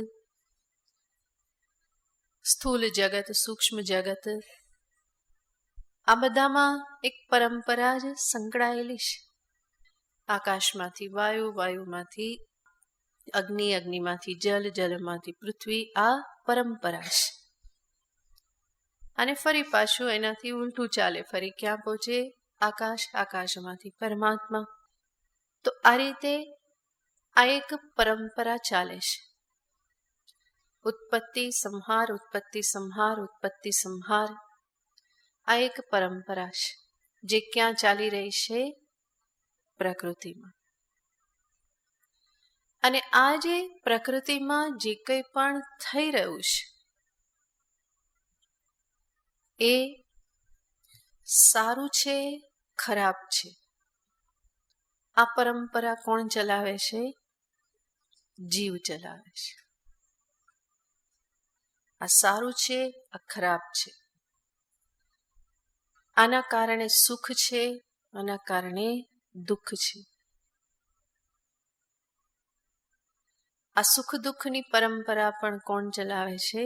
S1: સ્થૂલ જગત, સૂક્ષ્મ જગત, આ બધામાં એક પરંપરા જ સંકળાયેલી છે. આકાશમાંથી વાયુ, વાયુમાંથી અગ્નિ, અગ્નિમાંથી જલ, જલમાંથી પૃથ્વી, આ પરંપરા છે. અને ફરી પાછું એનાથી ઉલટું ચાલે, ફરી ક્યાં પહોંચે? આકાશ, આકાશમાંથી પરમાત્મા. તો આ રીતે આ એક પરંપરા ચાલે છે. ઉત્પત્તિ સંહાર, ઉત્પત્તિ સંહાર, ઉત્પત્તિ સંહાર, આ એક પરંપરા છે જે ક્યાં ચાલી રહી છે? પ્રકૃતિમાં. અને આ જે પ્રકૃતિમાં જે કંઈ પણ થઈ રહ્યું છે એ સારું છે, ખરાબ છે, આ પરંપરા કોણ ચલાવે છે? જીવ ચલાવે છે. આ સારું છે, આ ખરાબ છે, આના કારણે સુખ છે, આના કારણે દુઃખ છે. આ સુખ દુઃખની પરંપરા પણ કોણ ચલાવે છે?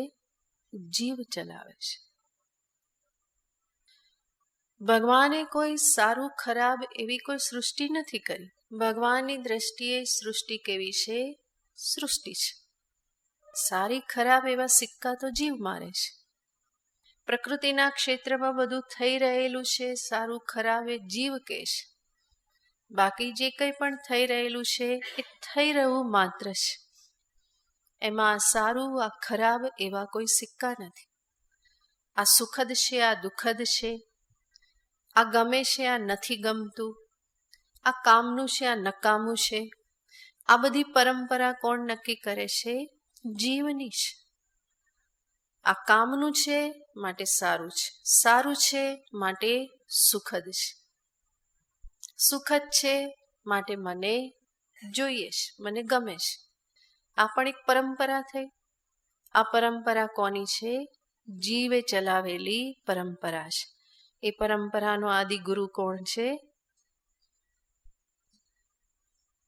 S1: જીવ ચલાવે છે. ભગવાને કોઈ સારું ખરાબ એવી કોઈ સૃષ્ટિ નથી કરી. ભગવાનની દ્રષ્ટિએ સૃષ્ટિ કેવી છે? સૃષ્ટિ છે. સારી ખરાબ એવા સિક્કા તો જીવ મારે છે. પ્રકૃતિના ક્ષેત્રમાં બધું થઈ રહેલું છે, સારું ખરાબ એ જીવ કહે છે. બાકી જે કંઈ પણ થઈ રહેલું છે એ થઈ રહ્યું માત્ર છે. એમાં સારું આ ખરાબ એવા કોઈ સિક્કા નથી. આ સુખદ છે, આ દુઃખદ છે, આ ગમે છે, આ નથી ગમતું, આ કામનું છે, આ નકામું છે, આ બધી પરંપરા કોણ નક્કી કરે છે? જીવની છે. આ કામનું છે માટે સારું છે, સારું છે માટે સુખદ છે, સુખદ છે માટે મને જોઈએ છે, મને ગમે છે. આ પણ એક પરંપરા થઈ. આ પરંપરા કોની છે? જીવે ચલાવેલી પરંપરા છે. એ પરંપરાનો આદિ ગુરુ કોણ છે?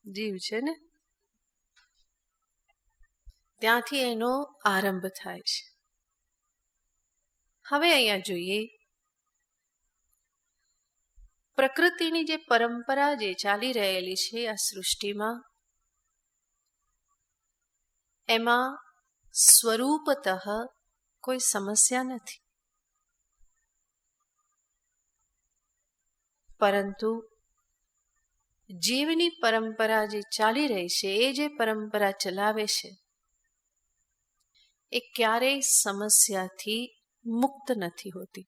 S1: જીવ છે ને. ત્યાંથી એનો આરંભ થાય છે. હવે અહીંયા જોઈએ પ્રકૃતિની જે પરંપરા જે ચાલી રહેલી છે આ સૃષ્ટિમાં, એમાં સ્વરૂપતઃ કોઈ સમસ્યા નથી. પરંતુ જીવની પરંપરા જે ચાલી રહી છે, એ જે પરંપરા ચલાવે છે, એ ક્યારેય સમસ્યાથી મુક્ત નથી હોતી.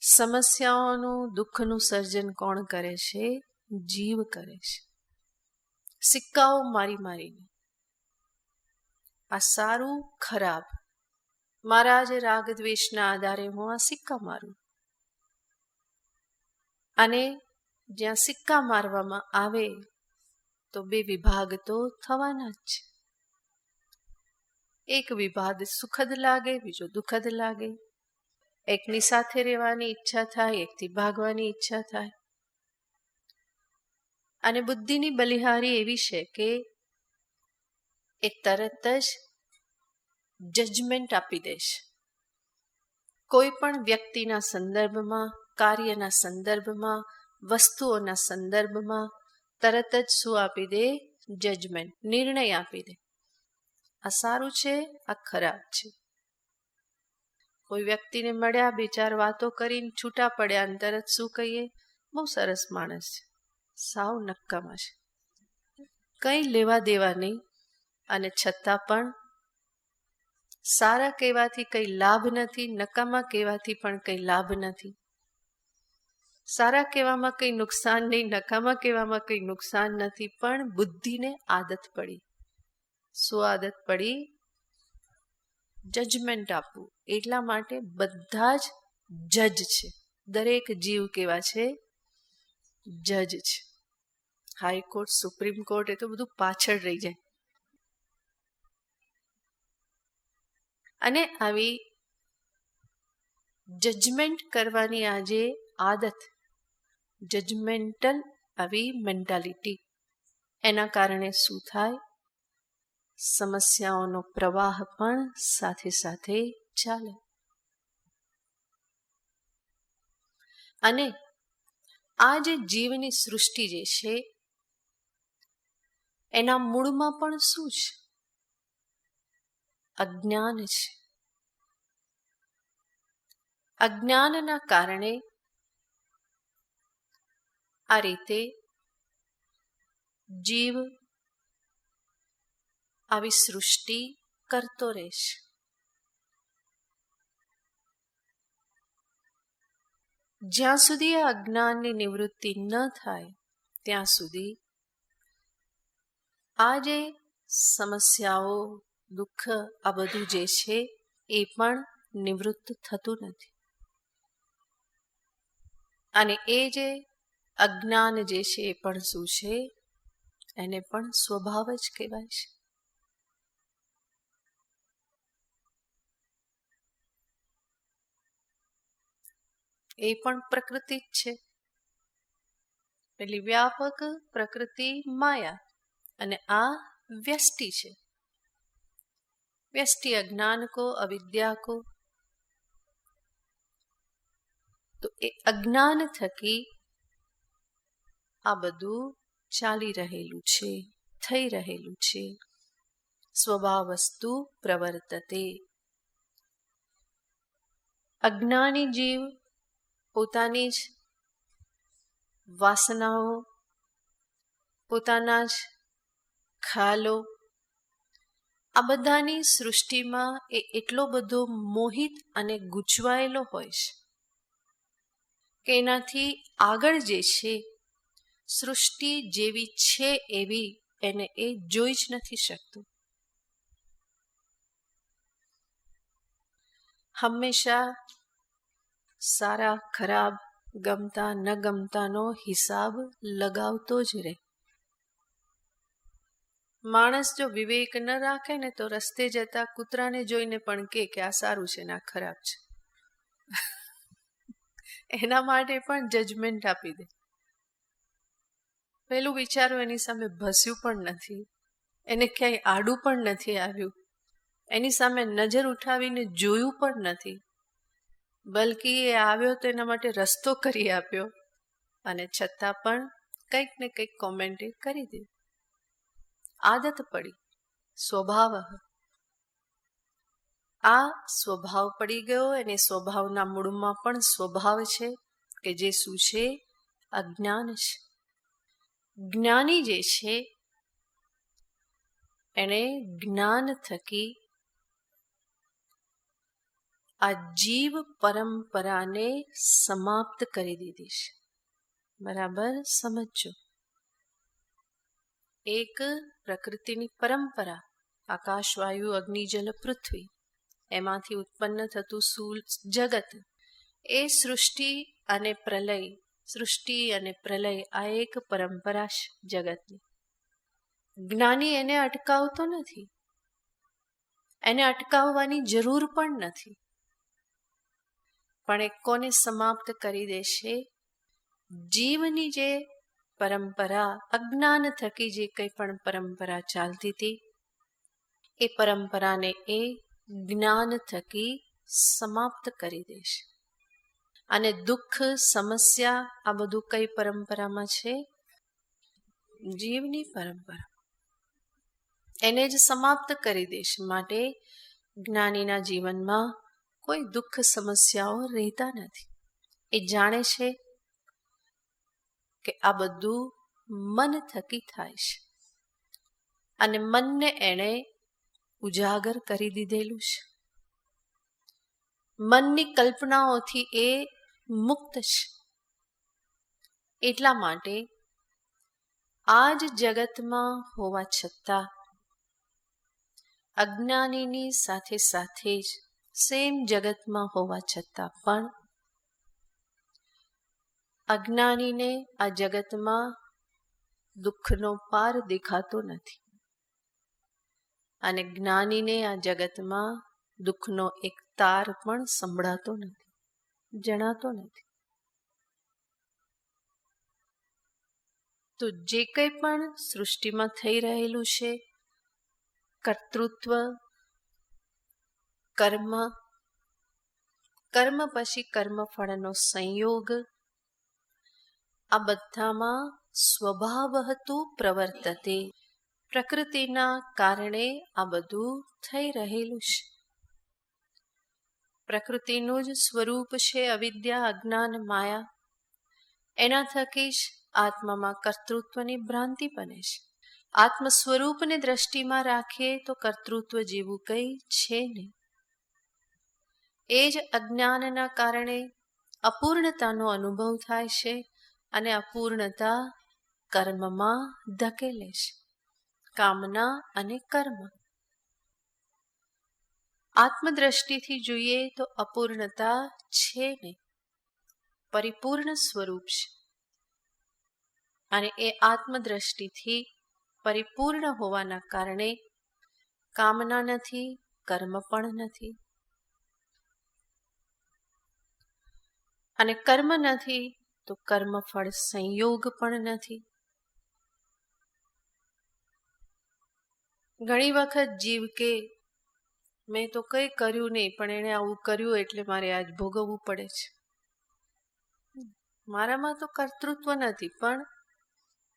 S1: સમસ્યાઓનું, દુઃખનું સર્જન કોણ કરે છે? જીવ કરે છે. સિક્કાઓ મારી મારીને, આ સારું ખરાબ, મારા જ રાગ દ્વેષના આધારે હું આ સિક્કા મારું. અને જ્યાં સિક્કા મારવામાં આવે તો બે વિભાગ તો થવાના જ છે. એક વિભાગ સુખદ લાગે, બીજો દુઃખદ લાગે. એકની સાથે રહેવાની ઈચ્છા થાય, એકથી ભાગવાની ઈચ્છા થાય. અને બુદ્ધિની બલિહારી એવી છે કે એ તરત જ જજમેન્ટ આપી દેશે. કોઈ પણ વ્યક્તિના સંદર્ભમાં, કાર્યના સંદર્ભમાં, વસ્તુઓના સંદર્ભમાં તરત જ શું આપી દે? જજમેન્ટ, નિર્ણય આપી દે. આ સારું છે, આ ખરાબ છે. કોઈ વ્યક્તિને મળ્યા, બે ચાર વાતો કરીને છૂટા પડ્યા અને તરત શું કહીએ? બહુ સરસ માણસ છે, સાવ નક્કામાં છે, કંઈ લેવા દેવા નહીં. અને છતાં પણ સારા કહેવાથી કંઈ લાભ નથી, નકામા કહેવાથી પણ કંઈ લાભ નથી. સારા કહેવામાં કંઈ નુકસાન નહીં, નકામા કહેવામાં કંઈ નુકસાન નથી. પણ બુદ્ધિને આદત પડી. શું આદત પડી? જજમેન્ટ આપવું. એટલા માટે બધા જ જજ છે. દરેક જીવ કેવા છે? જજ છે. હાઈકોર્ટ, સુપ્રીમ કોર્ટ, એ તો બધું પાછળ રહી જાય. અને આવી જજમેન્ટ કરવાની આજે આદત, જજમેન્ટલ આવી મેન્ટાલિટી, એના કારણે શું થાય? સમસ્યાઓનો પ્રવાહ પણ સાથે સાથે ચાલે. અને આ જે જીવની સૃષ્ટિ જે છે, એના મૂળમાં પણ શું છે? અજ્ઞાન છે. અજ્ઞાનના કારણે આ રીતે જીવ આવી સૃષ્ટિ કરતો રહેશે. જ્યાં સુધી આ અજ્ઞાનની નિવૃત્તિ ન થાય ત્યાં સુધી આ જે સમસ્યાઓ, દુઃખ, આ બધું જે છે એ પણ નિવૃત્ત થતું નથી. અને એ જે અજ્ઞાન જે છે એ પણ શું છે? એને પણ સ્વભાવ જ કહેવાય છે. એ પણ પ્રકૃતિ જ છે. પેલી વ્યાપક પ્રકૃતિ માયા, અને આ વ્યષ્ટિ છે. વ્યષ્ટિ અજ્ઞાન કો, અવિદ્યા કો. તો એ અજ્ઞાન થકી આ બધું ચાલી રહેલું છે, થઈ રહેલું છે. સ્વભાવસ્તુ પ્રવર્તતે. અજ્ઞાની જીવ પોતાની જ વાસનાઓ, પોતાના જ ખ્યાલો, આ બધાની સૃષ્ટિમાં એ એટલો બધો મોહિત અને ગૂંચવાયેલો હોય છે કે એનાથી આગળ જે છે સૃષ્ટિ જેવી છે એવી એને એ જોઈ જ નથી શકતો. હંમેશા સારા ખરાબ, ગમતા ન ગમતાનો હિસાબ લગાવતો જ રહે. માણસ જો વિવેક ન રાખે ને તો રસ્તે જતા કૂતરાને જોઈને પણ કે આ સારું છે ને આ ખરાબ છે. એના માટે પણ જજમેન્ટ આપી દે. પેલું વિચારો એની સામે ભસ્યું પણ નથી, એને ક્યાંય આડું પણ નથી આવ્યું, એની સામે નજર ઉઠાવીને જોયું પણ નથી, બલકી એ આવ્યો તો એના માટે રસ્તો કરી આપ્યો, અને છતાં પણ કંઈક ને કંઈક કોમેન્ટ કરી દે. આદત પડી, સ્વભાવ. આ સ્વભાવ પડી ગયો, અને સ્વભાવના મૂળમાં પણ સ્વભાવ છે કે જે શું છે? અજ્ઞાન છે. જ્ઞાની જે છે એણે જ્ઞાન થકી આ જીવ પરંપરાને સમાપ્ત કરી દીધી છે. બરાબર સમજો. એક પ્રકૃતિની પરંપરા, આકાશ, વાયુ, અગ્નિ, જલ, પૃથ્વી, એમાંથી ઉત્પન્ન થતું જગત, એ સૃષ્ટિ અને પ્રલય આ એક પરંપરા છે જગતની. જ્ઞાની એને અટકાવતો નથી, એને અટકાવવાની જરૂર પણ નથી. પણ એ કોને સમાપ્ત કરી દેશે? જીવની જે પરંપરા, અજ્ઞાન થકી જે કંઈ પણ પરંપરા ચાલતી હતી, એ પરંપરાને એ જ્ઞાન થકી સમાપ્ત કરી દેશે. અને દુઃખ, સમસ્યા, આ બધું કઈ પરંપરામાં છે? જીવની પરંપરા. એને જ સમાપ્ત કરી દેશે. માટે જ્ઞાનીના જીવનમાં કોઈ દુઃખ, સમસ્યાઓ રહેતા નથી. એ જાણે છે કે આ બધું મન થકી થાય છે, અને મનને એણે ઉજાગર કરી દીધેલું છે. મનની કલ્પનાઓથી એ મુક્ત છે. એટલા માટે આ જ જગતમાં હોવા છતાં અજ્ઞાનીની સાથે સાથે જ સેમ જગતમાં હોવા છતાં પણ અજ્ઞાનીને આ જગતમાં દુઃખનો પાર દેખાતો નથી, અને જ્ઞાનીને આ જગતમાં દુઃખનો એક તાર પણ સંભળાતો નથી, જણાતો નથી. તો જે કંઈ પણ સૃષ્ટિમાં થઈ રહેલું છે, કર્તૃત્વ, કર્મ, કર્મ પછી કર્મફળનો સંયોગ, આ બધામાં સ્વભાવતુ પ્રવર્તતે, પ્રકૃતિના કારણે આ બધું થઈ રહેલું છે. પ્રકૃતિનું જ સ્વરૂપ છે અવિદ્યા, અજ્ઞાન, માયા. એના થકી જ આત્મામાં કર્તૃત્વની ભ્રાંતિ બને છે. આત્મ સ્વરૂપને દ્રષ્ટિમાં રાખીએ તો કર્તૃત્વ જેવું કંઈ છે નહીં. એ જ અજ્ઞાનના કારણે અપૂર્ણતાનો અનુભવ થાય છે, અને અપૂર્ણતા કર્મમાં ધકેલે છે. કામના અને કર્મ. આત્મદ્રષ્ટિથી જોઈએ તો અપૂર્ણતા છે નહીં, પરિપૂર્ણ સ્વરૂપ છે. અને એ આત્મદ્રષ્ટિથી પરિપૂર્ણ હોવાના કારણે કામના નથી, કર્મ પણ નથી. અને કર્મ નથી તો કર્મફળ સંયોગ પણ નથી. ઘણી વખત જીવ કે મેં તો કંઈ કર્યું નહીં, પણ એણે આવું કર્યું એટલે મારે આજ ભોગવવું પડે છે. મારામાં તો કર્તૃત્વ નથી, પણ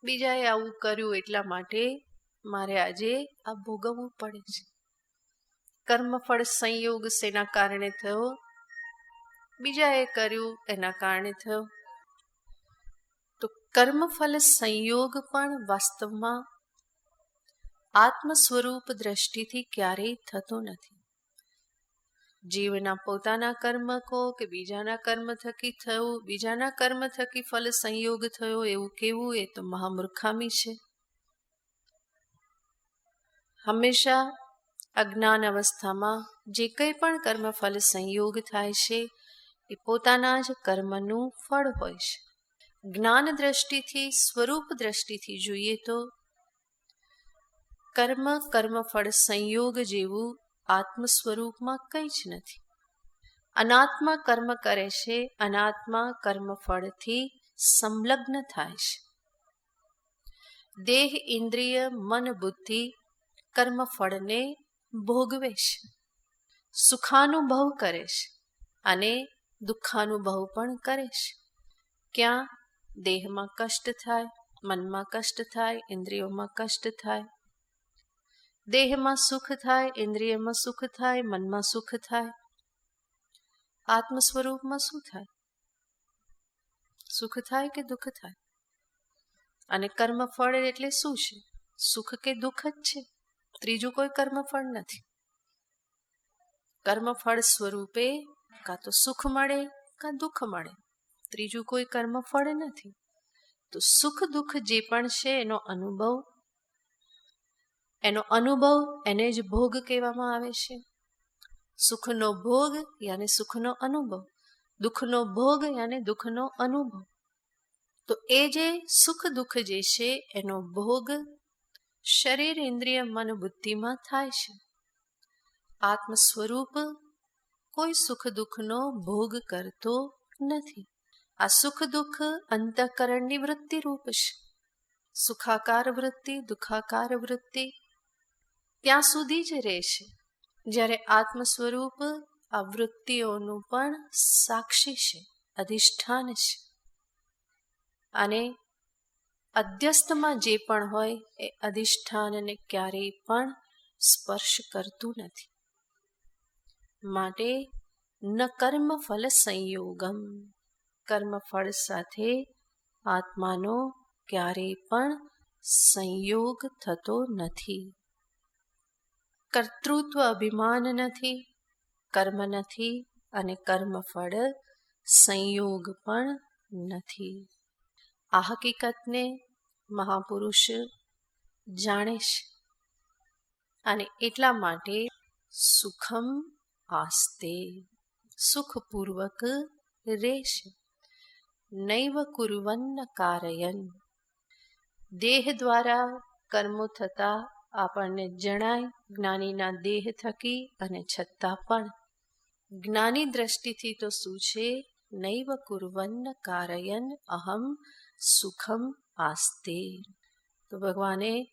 S1: બીજાએ આવું કર્યું એટલા માટે મારે આજે આ ભોગવવું પડે છે. કર્મફળ સંયોગ શેના કારણે થયો? બીજાએ કર્યું એના કારણે થયો. તો કર્મફળ સંયોગ પણ વાસ્તવમાં આત્મ સ્વરૂપ દ્રષ્ટિથી ક્યારેય થતો નથી. જીવના પોતાના કર્મ કહો કે બીજાના કર્મ થકી થયું, બીજાના કર્મ થકી ફલ સંયોગ થયો, એવું કેવું? એ તો મહામૂર્ખામી છે. હંમેશા અજ્ઞાન અવસ્થામાં જે કંઈ પણ કર્મ ફલ સંયોગ થાય છે એ પોતાના જ કર્મનું ફળ હોય છે. જ્ઞાન દ્રષ્ટિથી, સ્વરૂપ દ્રષ્ટિથી જોઈએ તો કર્મ, કર્મફળ સંયોગ જેવું આત્મ સ્વરૂપમાં કંઈ જ નથી. અનાત્મા કર્મ કરે છે, અનાત્મા કર્મફળથી સંલગ્ન થાય છે. દેહ, ઇન્દ્રિય, મન, બુદ્ધિ કર્મફળને ભોગવે છે, સુખાનુભવ કરે છે અને દુઃખાનુભવ પણ કરે છે. ક્યાં? દેહમાં કષ્ટ થાય, મનમાં કષ્ટ થાય, ઇન્દ્રિયોમાં કષ્ટ થાય. દેહમાં સુખ થાય, ઇન્દ્રિયમાં સુખ થાય, મનમાં સુખ થાય. આત્મ સ્વરૂપમાં શું થાય? સુખ થાય કે દુઃખ થાય? અને કર્મફળ એટલે શું છે? સુખ કે દુઃખ જ છે, ત્રીજું કોઈ કર્મફળ નથી. કર્મફળ સ્વરૂપે કાં તો સુખ મળે કાં દુઃખ મળે, ત્રીજું કોઈ કર્મફળ નથી. તો સુખ દુઃખ જે પણ છે એનો અનુભવ એને જ ભોગ કહેવામાં આવે છે. સુખનો ભોગ યાને સુખનો અનુભવ, દુઃખનો ભોગ યાને દુઃખનો અનુભવ. તો એ જે સુખ દુઃખ જે છે એનો ભોગ શરીર, ઇન્દ્રિય, મન, બુદ્ધિમાં થાય છે. આત્મ સ્વરૂપ કોઈ સુખ દુઃખનો ભોગ કરતો નથી. આ સુખ દુઃખ અંતઃકરણની વૃત્તિ રૂપ છે. સુખાકાર વૃત્તિ, દુઃખાકાર વૃત્તિ ત્યાં સુધી જ રહેશે જ્યારે આત્મ સ્વરૂપ આ વૃત્તિઓનું પણ સાક્ષી છે, અધિષ્ઠાન છે. અને અધ્યસ્થમાં જે પણ હોય એ અધિષ્ઠાનને ક્યારેય પણ સ્પર્શ કરતું નથી. માટે ન કર્મ ફલ સંયોગમ, કર્મફળ સાથે આત્માનો ક્યારેય પણ સંયોગ થતો નથી. કર્તૃત્વ અભિમાન નથી, કર્મ નથી અને કર્મફળ સંયોગ પણ નથી. આ હકીકતને મહાપુરુષ જાણે છે અને એટલા માટે સુખમ આસ્તે, સુખપૂર્વક રહેશે. નૈવ કુર્વન્ન કારયન, દેહ દ્વારા કર્મો થતા આપણને જણાય જ્ઞાનીના દેહ થકી, અને છતાં પણ જ્ઞાની દ્રષ્ટિથી તો શું છે? નૈવ કુર્વન્ન કારયન અહમ સુખમ આસ્તે. તો ભગવાને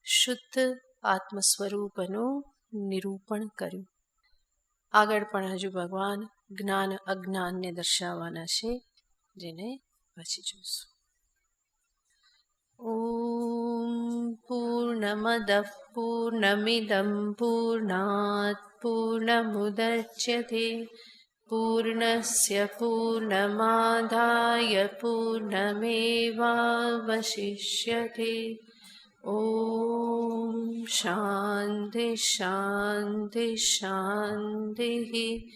S1: શુદ્ધ આત્મ સ્વરૂપનું નિરૂપણ કર્યું. આગળ પણ હજુ ભગવાન જ્ઞાન અજ્ઞાનને દર્શાવવાના છે, જેને પછી જોઈશું. ઓમ પૂર્ણમદઃ પૂર્ણમિદં પૂર્ણાત પૂર્ણમુદચ્યતે પૂર્ણસ્ય પૂર્ણમાદાય પૂર્ણમેવાવશિષ્યતે. ઓમ શાંતિ શાંતિ શાંતિ.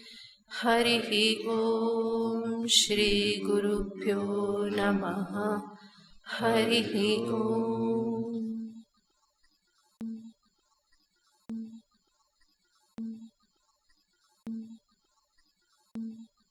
S1: હરિ ઓમ શ્રી ગુરુભ્યો નમઃ. હરિ ઓમ.